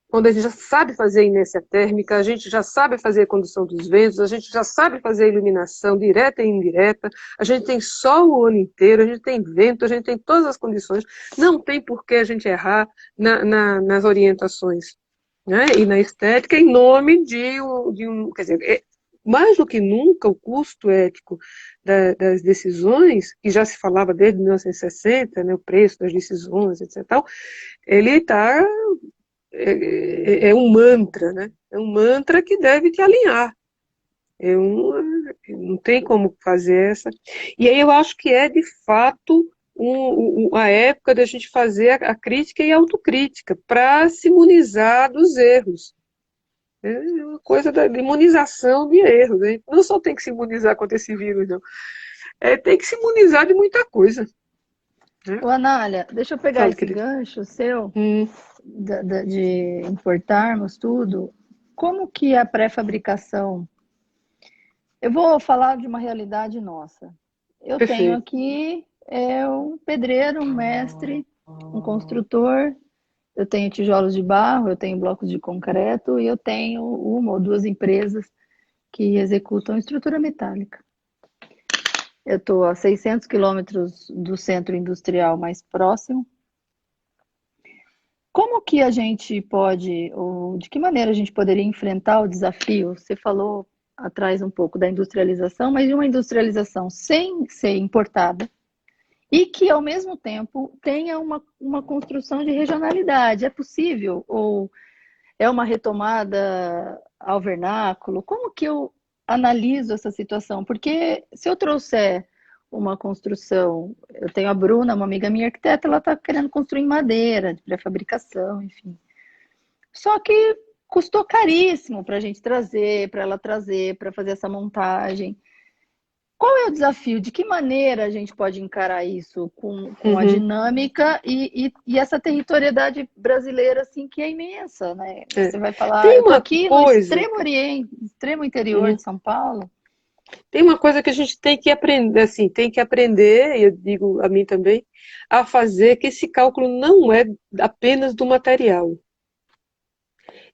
S2: Quando a gente já sabe fazer inércia térmica, a gente já sabe fazer a condução dos ventos, a gente já sabe fazer a iluminação direta e indireta, a gente tem sol o ano inteiro, a gente tem vento, a gente tem todas as condições, não tem por que a gente errar nas orientações, né? E na estética em nome de um quer dizer, mais do que nunca o custo ético das decisões, que já se falava desde 1960, né, o preço das decisões, etc. Ele está... É um mantra, né? É um mantra que deve te alinhar. Não tem como fazer essa. E aí eu acho que é, de fato, a época da gente fazer a crítica e a autocrítica, para se imunizar dos erros. É uma coisa da imunização de erros. Né? Não só tem que se imunizar contra esse vírus, não. Tem que se imunizar de muita coisa. Né?
S1: Ô, Anália, deixa eu pegar
S2: Fala,
S1: esse
S2: querido.
S1: gancho seu de importarmos tudo. Como que a pré-fabricação... Eu vou falar de uma realidade nossa. Eu tenho
S2: Perfeito.
S1: aqui um pedreiro, um mestre, um construtor, eu tenho tijolos de barro, eu tenho blocos de concreto e eu tenho uma ou duas empresas que executam estrutura metálica. Eu estou a 600 quilômetros do centro industrial mais próximo. Como que a gente pode, ou de que maneira a gente poderia enfrentar o desafio? Você falou atrás um pouco da industrialização, mas de uma industrialização sem ser importada e que, ao mesmo tempo, tenha uma construção de regionalidade. É possível? Ou é uma retomada ao vernáculo? Como que eu analiso essa situação? Porque se eu trouxer uma construção, eu tenho a Bruna, uma amiga minha arquiteta, ela está querendo construir em madeira, de pré-fabricação, enfim. Só que custou caríssimo para a gente trazer, para ela trazer, para fazer essa montagem. Qual é o desafio? De que maneira a gente pode encarar isso com a dinâmica e essa territorialidade brasileira, assim, que é imensa, né? Você vai falar,
S2: Tem
S1: eu estou
S2: uma
S1: aqui no
S2: coisa...
S1: extremo oriente, extremo interior de São Paulo.
S2: Tem uma coisa que a gente tem que aprender, assim, tem que aprender, e eu digo a mim também, a fazer que esse cálculo não é apenas do material,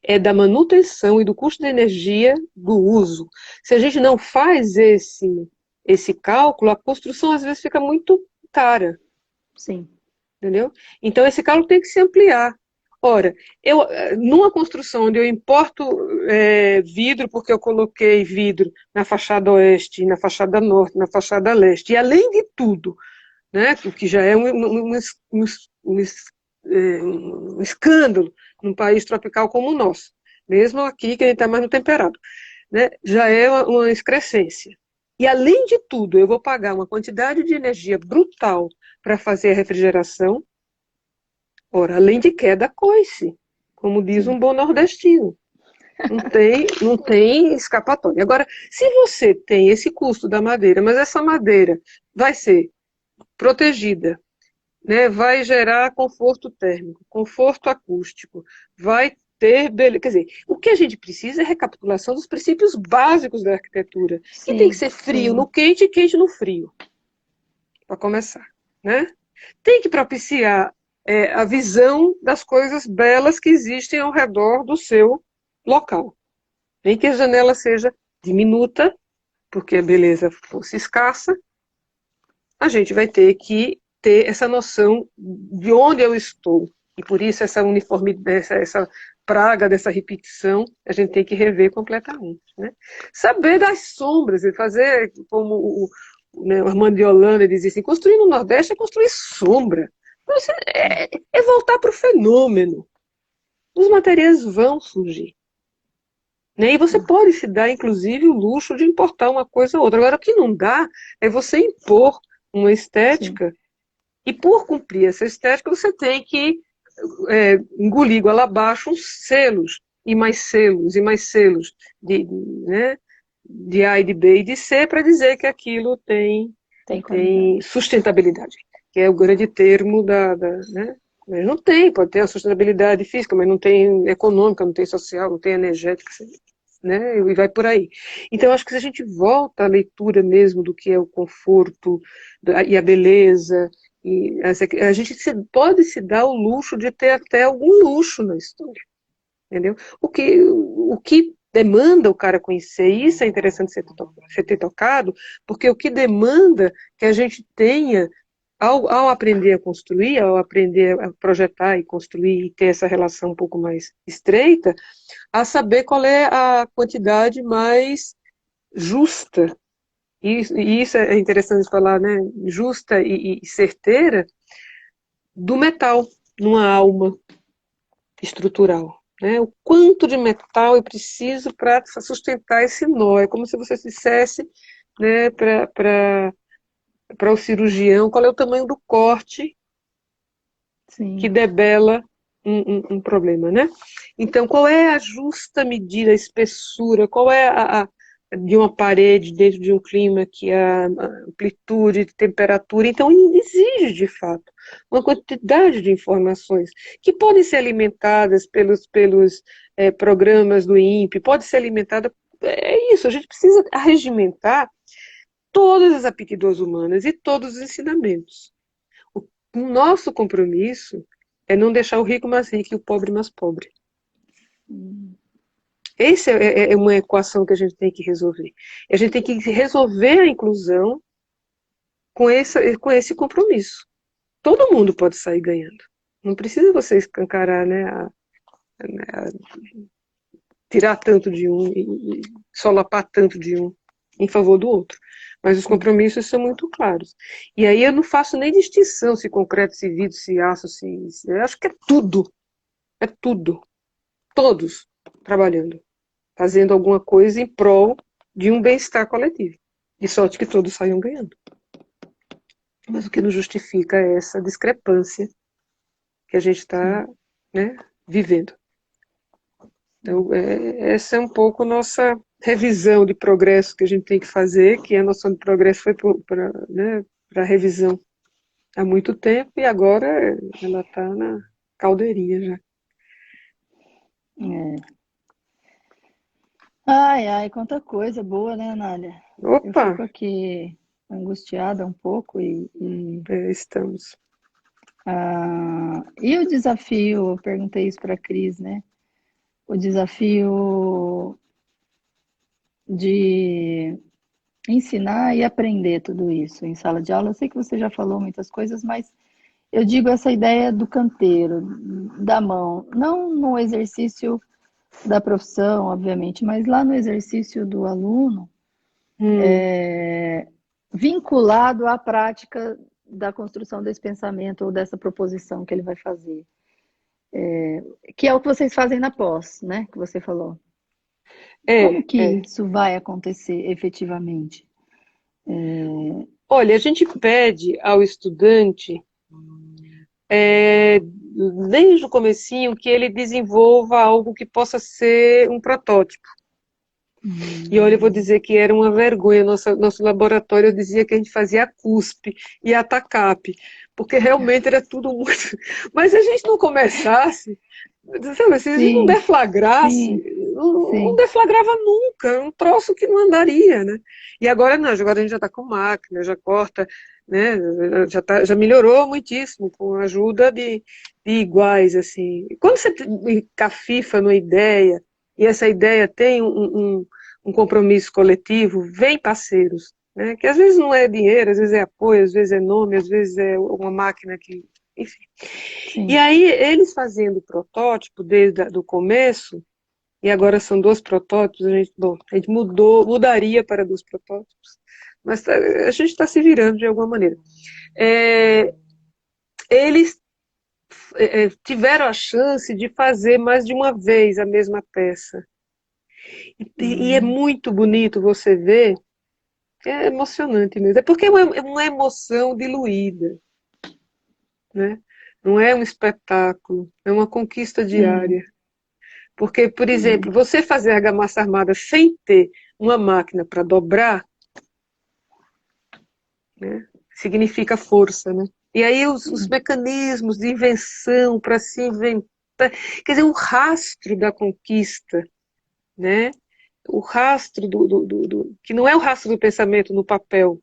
S2: é da manutenção e do custo de energia do uso. Se a gente não faz esse cálculo, a construção às vezes fica muito cara,
S1: Sim.
S2: entendeu? Então esse cálculo tem que se ampliar. Ora, numa construção onde eu importo vidro, porque eu coloquei vidro na fachada oeste, na fachada norte, na fachada leste, e além de tudo, né, o que já é um escândalo num país tropical como o nosso, mesmo aqui que a gente está mais no temperado, né, já é uma excrescência. E além de tudo, eu vou pagar uma quantidade de energia brutal para fazer a refrigeração. Ora, além de queda, coice, como diz
S1: Sim.
S2: um bom nordestino. Não tem escapatória. Agora, se você tem esse custo da madeira, mas essa madeira vai ser protegida, né, vai gerar conforto térmico, conforto acústico, vai ter... Quer dizer, o que a gente precisa é recapitulação dos princípios básicos da arquitetura. E tem que
S1: Sim,
S2: ser frio
S1: sim.
S2: no quente e quente no frio, para começar, né? Tem que propiciar a visão das coisas belas que existem ao redor do seu local. Nem que a janela seja diminuta, porque a beleza fosse escassa, a gente vai ter que ter essa noção de onde eu estou. E por isso essa uniformidade, essa praga dessa repetição, a gente tem que rever completamente, né? Saber das sombras, e fazer como o Armando de Holanda dizia assim, construir no Nordeste é construir sombra. É voltar para o fenômeno. Os materiais vão surgir. Né? E você pode se dar, inclusive, o luxo de importar uma coisa ou outra. Agora, o que não dá é você impor uma estética, e por cumprir essa estética, você tem que engolir goela abaixo uns selos, e mais selos né, de A e de B e de C, para dizer que aquilo tem sustentabilidade, que é o grande termo né? Mas não tem, pode ter a sustentabilidade física, mas não tem econômica, não tem social, não tem energética, né? E vai por aí. Então, acho que se a gente volta à leitura mesmo do que é o conforto e a beleza, e a gente pode se dar o luxo de ter até algum luxo na história, entendeu? O que demanda o cara conhecer, isso é interessante você ter tocado, porque o que demanda que a gente tenha, ao aprender a construir, ao aprender a projetar e construir e ter essa relação um pouco mais estreita, a saber qual é a quantidade mais justa, e isso é interessante falar, né, justa e certeira, do metal, numa alma estrutural. Né? O quanto de metal eu preciso para sustentar esse nó. É como se você dissesse, né, para o cirurgião qual é o tamanho do corte que debela um problema, né? Então, qual é a justa medida, a espessura, qual é de uma parede dentro de um clima que a amplitude, temperatura, então exige, de fato, uma quantidade de informações que podem ser alimentadas pelos programas do INPE, pode ser alimentada, é isso, a gente precisa arregimentar todas as aptidões humanas e todos os ensinamentos. O nosso compromisso é não deixar o rico mais rico e o pobre mais pobre. Essa é uma equação que a gente tem que resolver. A gente tem que resolver a inclusão com esse compromisso. Todo mundo pode sair ganhando. Não precisa você escancarar, né, tirar tanto de um e solapar tanto de um em favor do outro. Mas os compromissos são muito claros. E aí eu não faço nem distinção se concreto, se vidro, se aço, eu acho que é tudo. É tudo. Todos trabalhando, fazendo alguma coisa em prol de um bem-estar coletivo. De sorte que todos saiam ganhando. Mas o que não justifica é essa discrepância que a gente está, né, vivendo. Então, essa é um pouco a nossa revisão de progresso que a gente tem que fazer, que a noção de progresso foi para revisão há muito tempo, e agora ela está na caldeirinha já.
S1: Ai, quanta coisa boa, né, Nália?
S2: Opa!
S1: Eu fico aqui angustiada um pouco
S2: estamos.
S1: E o desafio, eu perguntei isso para a Cris, né? O desafio de ensinar e aprender tudo isso em sala de aula. Eu sei que você já falou muitas coisas, mas eu digo essa ideia do canteiro, da mão, não no exercício da profissão, obviamente, mas lá no exercício do aluno, vinculado à prática da construção desse pensamento ou dessa proposição que ele vai fazer. Que é o que vocês fazem na pós, né? Que você falou. Como que isso vai acontecer efetivamente?
S2: Olha, a gente pede ao estudante, desde o comecinho, que ele desenvolva algo que possa ser um protótipo. E olha, eu vou dizer que era uma vergonha, nosso laboratório, eu dizia que a gente fazia a CUSP e a TACAP, porque realmente era tudo muito... Mas se a gente não começasse, sabe, se a gente não deflagrasse, não deflagrava nunca, é um troço que não andaria, né? E agora não, agora a gente já está com máquina, já corta, né? Já melhorou muitíssimo, com a ajuda de iguais, assim. Quando você cafifa numa ideia, e essa ideia tem um compromisso coletivo, vem parceiros, né? Que às vezes não é dinheiro, às vezes é apoio, às vezes é nome, às vezes é uma máquina que enfim.
S1: Sim.
S2: E aí, eles fazendo o protótipo desde o começo, e agora são 2 protótipos, a gente mudaria para 2 protótipos, mas a gente está se virando de alguma maneira. Eles tiveram a chance de fazer mais de uma vez a mesma peça. E é muito bonito você ver, é emocionante mesmo. É porque é uma emoção diluída, né? Não é um espetáculo, é uma conquista
S1: Sim.
S2: diária. Porque, por exemplo,
S1: Sim.
S2: você fazer argamassa armada sem ter uma máquina para dobrar, né, significa força, né? E aí os
S1: Sim.
S2: mecanismos de invenção para se inventar, quer dizer, o rastro da conquista, né? O rastro que não é o rastro do pensamento no papel,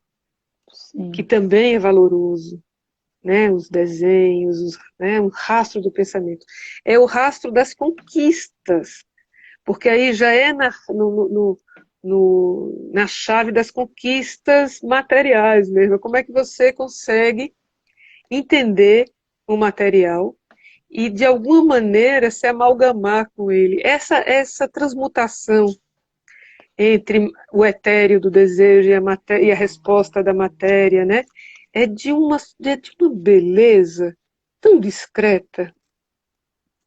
S2: que
S1: Sim.
S2: também é valoroso, né? Os desenhos, né? O rastro do pensamento. É o rastro das conquistas, porque aí já é na chave das conquistas materiais mesmo. Como é que você consegue entender o material e, de alguma maneira, se amalgamar com ele? Essa transmutação entre o etéreo do desejo e a resposta da matéria, né? É de uma beleza tão discreta,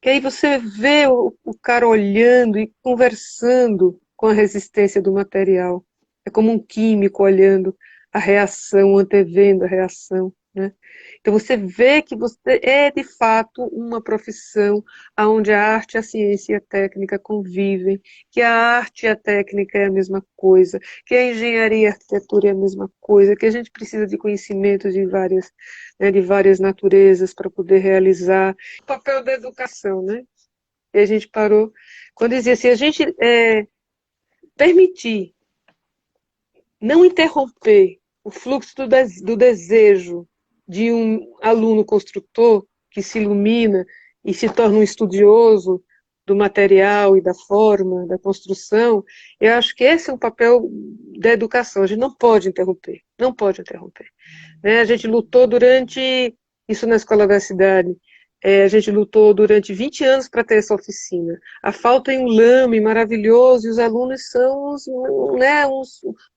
S2: que aí você vê o cara olhando e conversando com a resistência do material. É como um químico olhando a reação, antevendo a reação, né? Então você vê que você é de fato uma profissão onde a arte, a ciência e a técnica convivem, que a arte e a técnica é a mesma coisa, que a engenharia e a arquitetura é a mesma coisa, que a gente precisa de conhecimentos de várias naturezas para poder realizar o papel da educação, né? E a gente parou, quando dizia assim, a gente permitir, não interromper o fluxo do desejo de um aluno construtor que se ilumina e se torna um estudioso do material e da forma, da construção, eu acho que esse é um papel da educação, a gente não pode interromper, não pode interromper. Né? A gente lutou durante, isso na Escola da Cidade, a gente lutou durante 20 anos para ter essa oficina. A falta em um lame maravilhoso, e os alunos são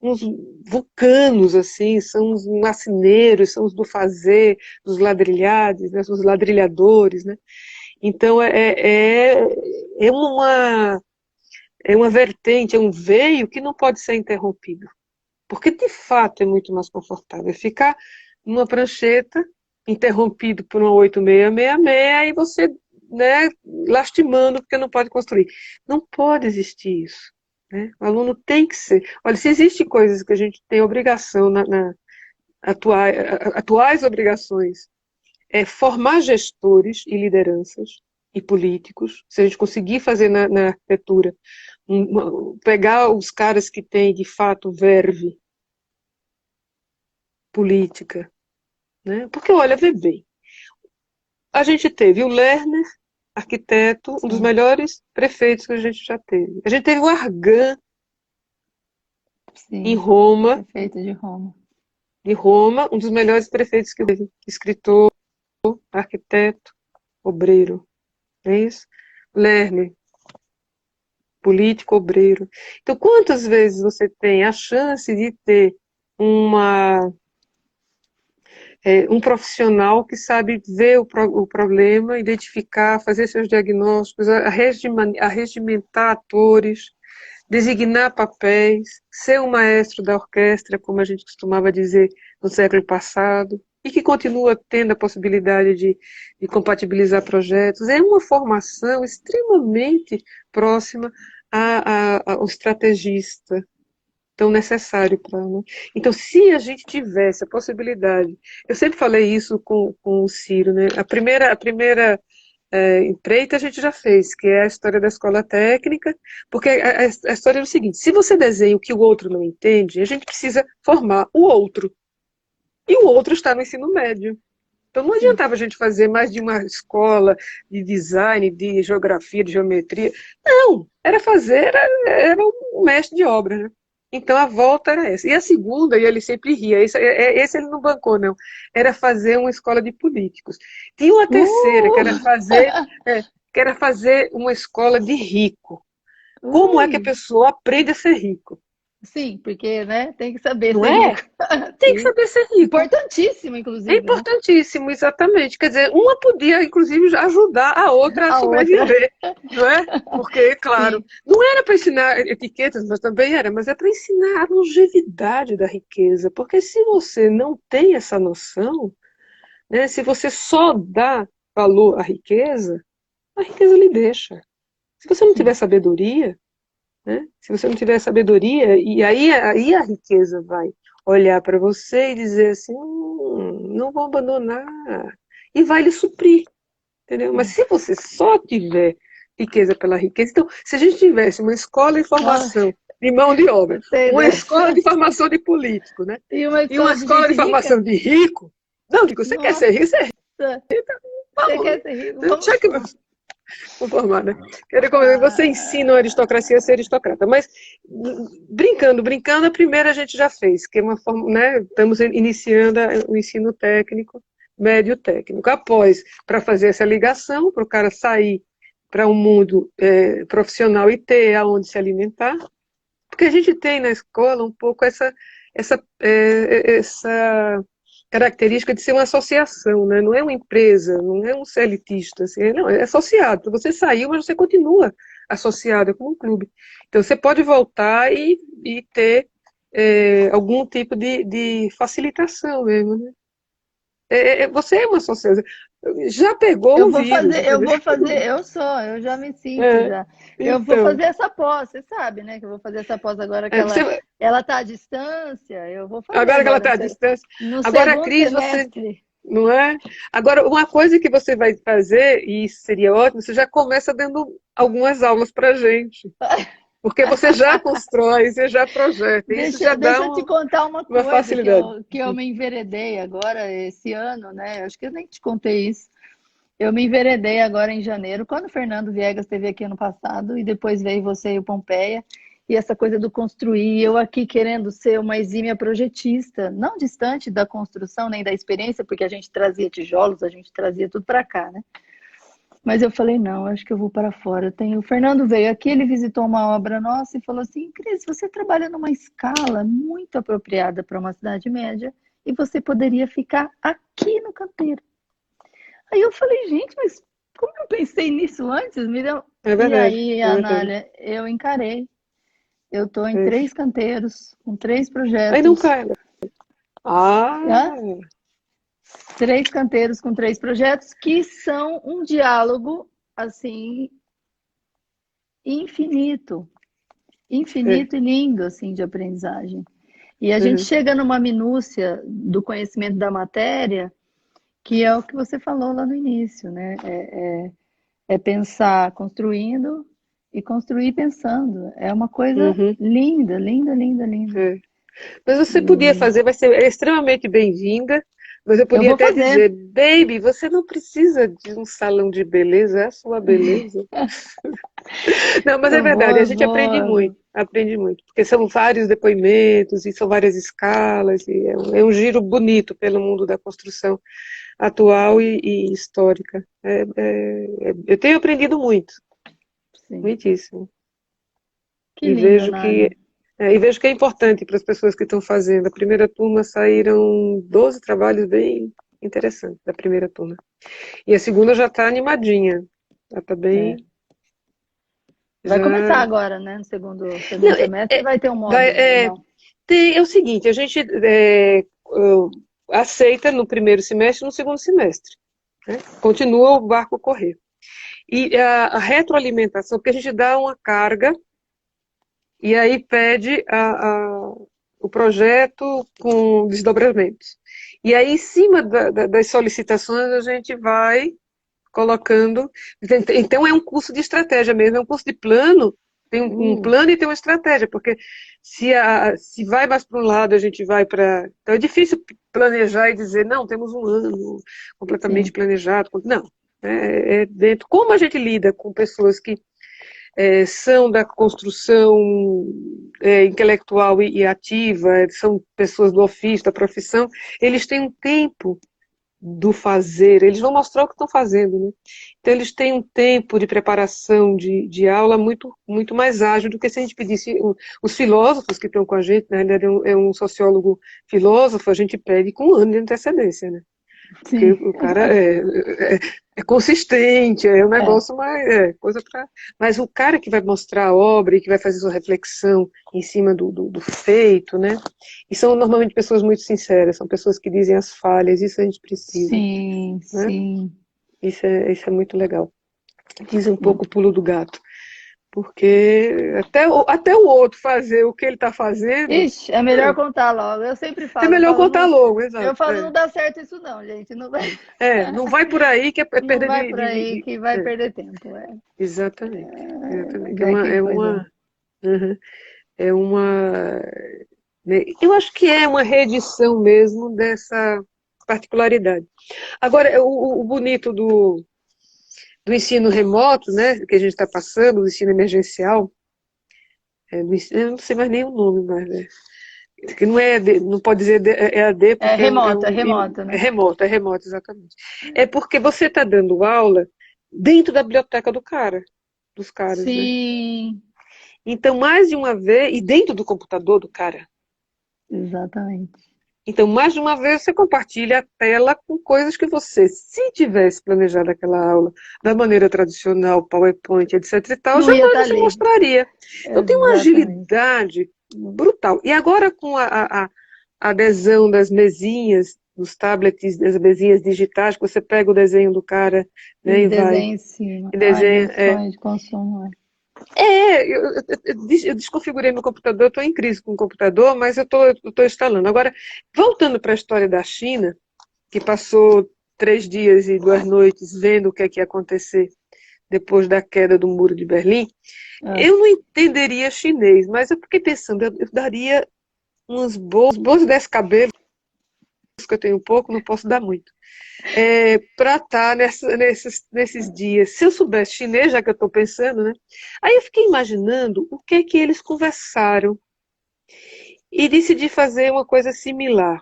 S2: uns vulcanos, assim, são uns marceneiros, são os do fazer, dos ladrilhados, né, os ladrilhadores. Né? Então, é uma vertente, é um veio que não pode ser interrompido. Porque, de fato, é muito mais confortável ficar numa prancheta, interrompido por uma 8666, e você, né, lastimando porque não pode construir. Não pode existir isso. Né? O aluno tem que ser. Olha, se existem coisas que a gente tem obrigação, atuais obrigações, é formar gestores e lideranças e políticos, se a gente conseguir fazer na arquitetura, pegar os caras que têm, de fato, verve política, né? Porque, olha, vê bem, a gente teve o Lerner, arquiteto, um dos
S1: Sim.
S2: melhores prefeitos que a gente já teve. A gente teve o Argan em
S1: Sim.
S2: Roma,
S1: Prefeito de Roma.
S2: um dos melhores prefeitos que teve. Escritor, arquiteto, obreiro, não é isso? Lerner, político, obreiro. Então, quantas vezes você tem a chance de ter uma um profissional que sabe ver o problema, identificar, fazer seus diagnósticos, a regimentar atores, designar papéis, ser um maestro da orquestra, como a gente costumava dizer no século passado, e que continua tendo a possibilidade de compatibilizar projetos. É uma formação extremamente próxima ao estrategista, tão necessário para, né? Então, se a gente tivesse a possibilidade, eu sempre falei isso com o Ciro, né? A primeira empreita a gente já fez, que é a história da escola técnica, porque a história é o seguinte: se você desenha o que o outro não entende, a gente precisa formar o outro, e o outro está no ensino médio. Então não
S1: Sim.
S2: adiantava a gente fazer mais de uma escola de design, de geografia, de geometria. Não, era um mestre de obra, né? Então a volta era essa. E a segunda, e ele sempre ria, esse ele não bancou, não, era fazer uma escola de políticos. Tinha uma terceira, que era fazer uma escola de rico. Como é que a
S1: Ui!
S2: pessoa aprende a ser rico?
S1: Sim, porque, né, tem que saber
S2: Não
S1: ser
S2: é?
S1: rico.
S2: Tem que
S1: Sim.
S2: saber ser rico.
S1: Importantíssimo,
S2: É
S1: inclusive, né?
S2: importantíssimo, exatamente. Quer dizer, uma podia, inclusive, já ajudar a outra a
S1: A outra,
S2: sobreviver, não é? Porque, claro,
S1: sim.
S2: não era para ensinar etiquetas, mas também era, mas é para ensinar a longevidade da riqueza. Porque se você não tem essa noção, né, se você só dá valor à riqueza, a riqueza lhe deixa. Se você não tiver
S1: Sim.
S2: sabedoria, né, se você não tiver sabedoria, e aí a riqueza vai olhar para você e dizer assim, não vou abandonar, e vai lhe suprir, entendeu? Mas
S1: Sim.
S2: se você só tiver riqueza pela riqueza, então, se a gente tivesse uma escola de
S1: Nossa,
S2: formação de mão de obra,
S1: gostei
S2: uma escola
S1: dessa.
S2: de formação de político, né,
S1: E uma
S2: e uma
S1: escola de
S2: escola
S1: gente
S2: de formação
S1: rica?
S2: de rico, não, digo, você quer ser
S1: Nossa,
S2: rico, você é rico,
S1: você
S2: vamos,
S1: quer ser rico?
S2: né?
S1: Vamos.
S2: Conformada. Quero recomendar, você ensina a
S1: Ah,
S2: aristocracia a ser aristocrata. Mas, brincando, a primeira a gente já fez, que é uma forma, né? Estamos iniciando o ensino técnico, médio técnico. Após, para fazer essa ligação, para o cara sair para um mundo profissional e ter aonde se alimentar, porque a gente tem na escola um pouco essa característica de ser uma associação, né? Não é uma empresa, não é um CLTista, assim, não, é associado. Você saiu, mas você continua associado com um clube. Então você pode voltar e ter algum tipo de facilitação mesmo, né? Você é uma associação. Já pegou o vírus, entendeu?
S1: eu já me sinto
S2: É,
S1: já. Eu vou
S2: então,
S1: fazer essa pós, você sabe, né? Que eu vou fazer essa pós agora que
S2: você,
S1: ela tá à distância, eu vou fazer
S2: agora que ela
S1: agora
S2: está à distância.
S1: no
S2: Agora,
S1: segundo
S2: Cris, você
S1: semestre.
S2: não é? Agora, uma coisa que você vai fazer, e isso seria ótimo, você já começa dando algumas aulas para a gente. Porque você já constrói, você já projeta, e isso já dá
S1: Deixa eu te contar uma
S2: uma
S1: coisa
S2: facilidade.
S1: que eu me enveredei agora esse ano, né? Acho que eu nem te contei isso. Eu me enveredei agora em janeiro, quando o Fernando Viegas esteve aqui ano passado, e depois veio você e o Pompeia, e essa coisa do construir, eu aqui querendo ser uma exímia projetista, não distante da construção nem da experiência, porque a gente trazia tijolos, a gente trazia tudo para cá, né? Mas eu falei, não, acho que eu vou para fora. O Fernando veio aqui, ele visitou uma obra nossa e falou assim, Cris, você trabalha numa escala muito apropriada para uma cidade média, e você poderia ficar aqui no canteiro. Aí eu falei, gente, mas como eu pensei nisso antes? Me deu...
S2: É
S1: E
S2: verdade,
S1: aí,
S2: é verdade.
S1: Anália, eu encarei. Eu estou em
S2: É.
S1: 3 canteiros, com 3 projetos.
S2: Aí não cai. Ah,
S1: Né? 3 canteiros com 3 projetos que são um diálogo assim infinito,
S2: é.
S1: infinito e lindo assim de aprendizagem. E a gente
S2: Uhum.
S1: chega numa minúcia do conhecimento da matéria, que é o que você falou lá no início, né? É pensar construindo e construir pensando. É uma coisa
S2: Uhum.
S1: linda, linda, linda, linda.
S2: É. Mas você podia
S1: E
S2: fazer, vai ser extremamente bem-vinda. Mas eu
S1: eu
S2: podia
S1: vou
S2: até
S1: fazer.
S2: dizer, baby, você não precisa de um salão de beleza, é a sua beleza. Não, mas é
S1: Eu
S2: verdade, a
S1: vou,
S2: gente
S1: vou.
S2: aprende muito, porque são vários depoimentos e são várias escalas, e é um giro bonito pelo mundo da construção atual e histórica. Eu tenho aprendido muito,
S1: Sim.
S2: muitíssimo,
S1: Que
S2: e
S1: linda,
S2: vejo
S1: Nália.
S2: que é importante para as pessoas que estão fazendo. A primeira turma saíram 12 trabalhos bem interessantes da primeira turma. E a segunda já está animadinha, já está
S1: É.
S2: bem,
S1: Vai começar
S2: já...
S1: agora, né? No segundo
S2: Não,
S1: semestre vai ter um
S2: vai,
S1: módulo, ou não?
S2: é o seguinte, a gente aceita no primeiro semestre e no segundo semestre, né? Continua o barco correr. E a retroalimentação, porque a gente dá uma carga e aí pede o projeto com desdobramentos. E aí, em cima das solicitações, a gente vai colocando. Então, é um curso de estratégia mesmo, é um curso de plano, tem um
S1: Uh,
S2: plano e tem uma estratégia, porque se vai mais para um lado, a gente vai para. Então, é difícil planejar e dizer, não, temos um ano completamente
S1: sim.
S2: planejado. Não. É dentro. Como a gente lida com pessoas que são da construção intelectual e ativa, são pessoas do ofício, da profissão, eles têm um tempo do fazer, eles vão mostrar o que estão fazendo, né? Então eles têm um tempo de preparação de aula muito mais ágil do que se a gente pedisse os filósofos que estão com a gente, na realidade é um sociólogo filósofo, a gente pede com um ano de antecedência, né? Porque
S1: Sim.
S2: o cara é consistente, é um negócio mais, coisa para. Mas o cara que vai mostrar a obra e que vai fazer sua reflexão em cima do feito, né? E são normalmente pessoas muito sinceras, são pessoas que dizem as falhas, isso a gente precisa,
S1: Sim,
S2: né?
S1: sim.
S2: Isso é muito legal. Diz um pouco o pulo do gato. Porque até o outro fazer o que ele está fazendo,
S1: Ixi, é melhor contar logo. Eu sempre
S2: é
S1: falo,
S2: melhor contar
S1: não,
S2: logo,
S1: eu
S2: exato.
S1: falo, não dá certo isso não, gente. Não vai,
S2: Não vai por aí que é
S1: não
S2: perda
S1: vai por aí que vai perder tempo.
S2: Exatamente, exatamente.
S1: Né, que coisa.
S2: Uhum. É uma, né, eu acho que é uma reedição mesmo dessa particularidade. Agora, o bonito do ensino remoto, né, que a gente está passando, do ensino emergencial, eu não sei mais nem o nome, mas que não é EAD, não pode dizer EAD
S1: É
S2: porque
S1: remoto, é remoto,
S2: é
S1: né?
S2: remoto, é remoto, exatamente. É porque você está dando aula dentro da biblioteca dos caras, né?
S1: Sim,
S2: Então, mais de uma vez, e dentro do computador do cara.
S1: exatamente.
S2: Então, mais de uma vez, você compartilha a tela com coisas que você, se tivesse planejado aquela aula da maneira tradicional, PowerPoint, etc e tal,
S1: Não ia
S2: jamais
S1: estar
S2: você
S1: ali.
S2: mostraria. Então, tem uma
S1: Exatamente.
S2: agilidade brutal. E agora, com a adesão das mesinhas, dos tablets, das mesinhas digitais, que você pega o desenho do cara, né,
S1: E
S2: e vai,
S1: desenho em cima.
S2: e
S1: Ai, meu
S2: desenha.
S1: sonho de consumo.
S2: Eu desconfigurei meu computador, estou em crise com o computador, mas eu estou instalando. Agora, voltando para a história da China, que passou 3 dias e 2 noites vendo o que é que ia acontecer depois da queda do Muro de Berlim,
S1: Ah,
S2: eu não entenderia chinês, mas eu fiquei pensando, eu daria uns bons 10 cabelos, que eu tenho pouco, não posso dar muito, para estar nesses dias. Se eu soubesse chinês, já que eu estou pensando, né? Aí eu fiquei imaginando o que é que eles conversaram e decidi fazer uma coisa similar.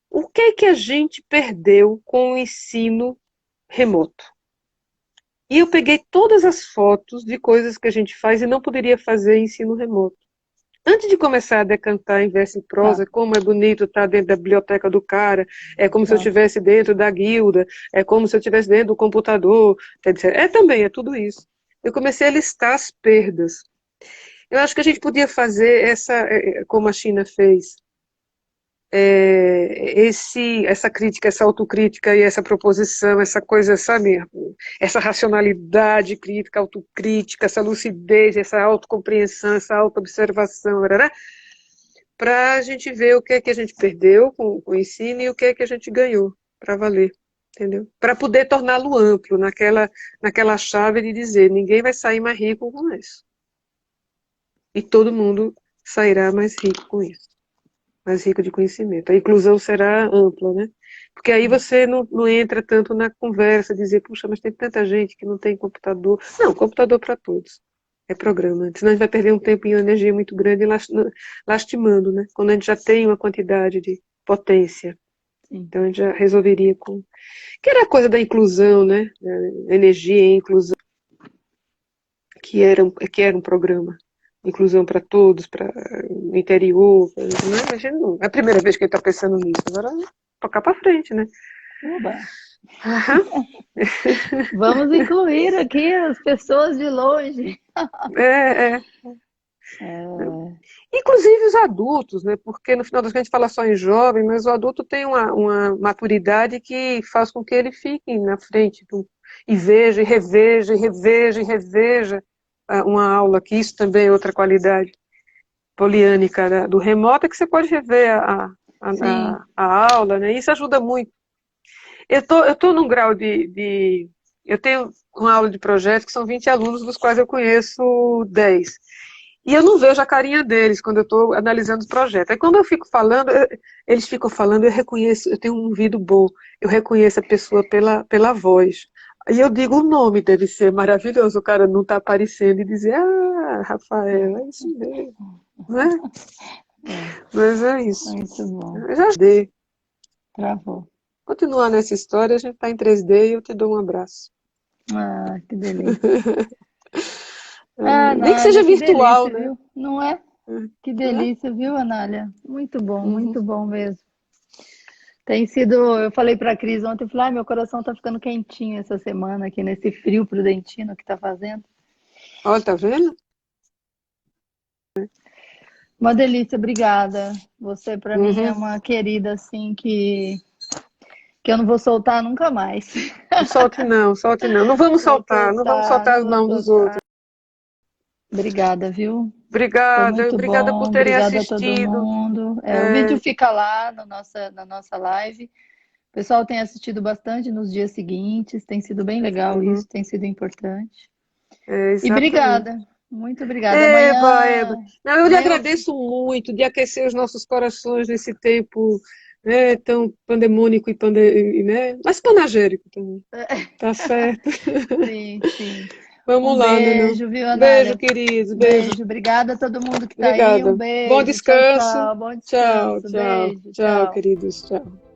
S2: O que é que a gente perdeu com o ensino remoto? E eu peguei todas as fotos de coisas que a gente faz e não poderia fazer em ensino remoto. Antes de começar a decantar em verso e
S1: tá,
S2: prosa, como é bonito estar dentro da biblioteca do cara, é como se eu
S1: tá.
S2: estivesse dentro da guilda, é como se eu estivesse dentro do computador, etc. Também, é tudo isso. Eu comecei a listar as perdas. Eu acho que a gente podia fazer como a China fez, essa crítica, essa autocrítica e essa proposição, essa coisa, sabe, essa racionalidade crítica, autocrítica, essa lucidez, essa autocompreensão, essa autoobservação, para a gente ver o que é que a gente perdeu com o ensino e o que é que a gente ganhou, para valer, entendeu? Para poder torná-lo amplo, naquela chave de dizer, ninguém vai sair mais rico com isso. E todo mundo sairá mais rico com isso. Mais rico de conhecimento. A inclusão será ampla, né? Porque aí você não entra tanto na conversa, dizer, puxa, mas tem tanta gente que não tem computador. Não, computador para todos. É programa. Senão a gente vai perder um tempo e uma energia muito grande lastimando, né? Quando a gente já tem uma quantidade de potência.
S1: Sim.
S2: Então a gente já resolveria com. Que era a coisa da inclusão, né? Energia e inclusão, que era um programa. Inclusão para todos, para o interior. Né? É a primeira vez que ele está pensando nisso. Agora, tocar para frente, né?
S1: Oba.
S2: Aham.
S1: Vamos incluir aqui as pessoas de longe.
S2: É, é.
S1: É,
S2: Inclusive os adultos, né? Porque no final das contas a gente fala só em jovem, mas o adulto tem uma maturidade que faz com que ele fique na frente e veja, e reveja, e reveja, e reveja uma aula, que isso também é outra qualidade poliânica, né, do remoto, é que você pode rever
S1: sim,
S2: a aula, né? Isso ajuda muito. Eu tô num grau eu tenho uma aula de projeto que são 20 alunos, dos quais eu conheço 10. E eu não vejo a carinha deles quando eu estou analisando o projeto. Aí quando eu fico falando, eles ficam falando, eu reconheço, eu tenho um ouvido bom, eu reconheço a pessoa pela voz. E eu digo, o nome deve ser maravilhoso, o cara não está aparecendo e dizer, ah, Rafael, é isso mesmo, né? Mas é isso.
S1: Muito bom.
S2: Eu já dei.
S1: Travou.
S2: Continuar nessa história, a gente está em 3D e eu te dou um abraço.
S1: Ah, que delícia. Ah,
S2: Nem que seja
S1: Anália, que
S2: virtual,
S1: delícia,
S2: né?
S1: viu? Não é? Que
S2: Né?
S1: delícia, viu, Anália?
S2: Uhum.
S1: Muito bom mesmo. Tem sido, eu falei para a Cris ontem, eu falei, meu coração tá ficando quentinho essa semana aqui nesse frio prudentino que tá fazendo.
S2: Olha, tá vendo?
S1: Uma delícia, obrigada. Você para mim é
S2: Uhum.
S1: uma querida assim que eu não vou soltar nunca mais.
S2: Não solte não, solte não. Não vamos
S1: Vou
S2: soltar, não vamos
S1: soltar,
S2: soltar
S1: não
S2: as
S1: vou
S2: mãos dos outros.
S1: soltar. Obrigada, viu? Foi
S2: Obrigada,
S1: muito
S2: obrigada por
S1: bom.
S2: terem
S1: Obrigada a todo
S2: assistido.
S1: mundo. O vídeo fica lá na nossa live. O pessoal tem assistido bastante nos dias seguintes. Tem sido bem legal
S2: Uhum.
S1: isso, tem sido importante. E
S2: Exatamente.
S1: obrigada, muito obrigada.
S2: Eba, Eba.
S1: Amanhã,
S2: Não, eu lhe
S1: né?
S2: agradeço muito de aquecer os nossos corações nesse tempo, né, tão pandemônico né, mas panagérico também. Tá certo.
S1: Sim, sim.
S2: Vamos
S1: Um
S2: lá, né, não?
S1: beijo, viu,
S2: Beijo,
S1: Anália?
S2: queridos, beijo.
S1: Beijo. Obrigada a todo mundo que está aí. Um
S2: Obrigada. Bom
S1: beijo. Tchau,
S2: descanso.
S1: tchau. Bom
S2: Tchau,
S1: descanso.
S2: tchau.
S1: Beijo.
S2: Tchau,
S1: Tchau.
S2: queridos. Tchau.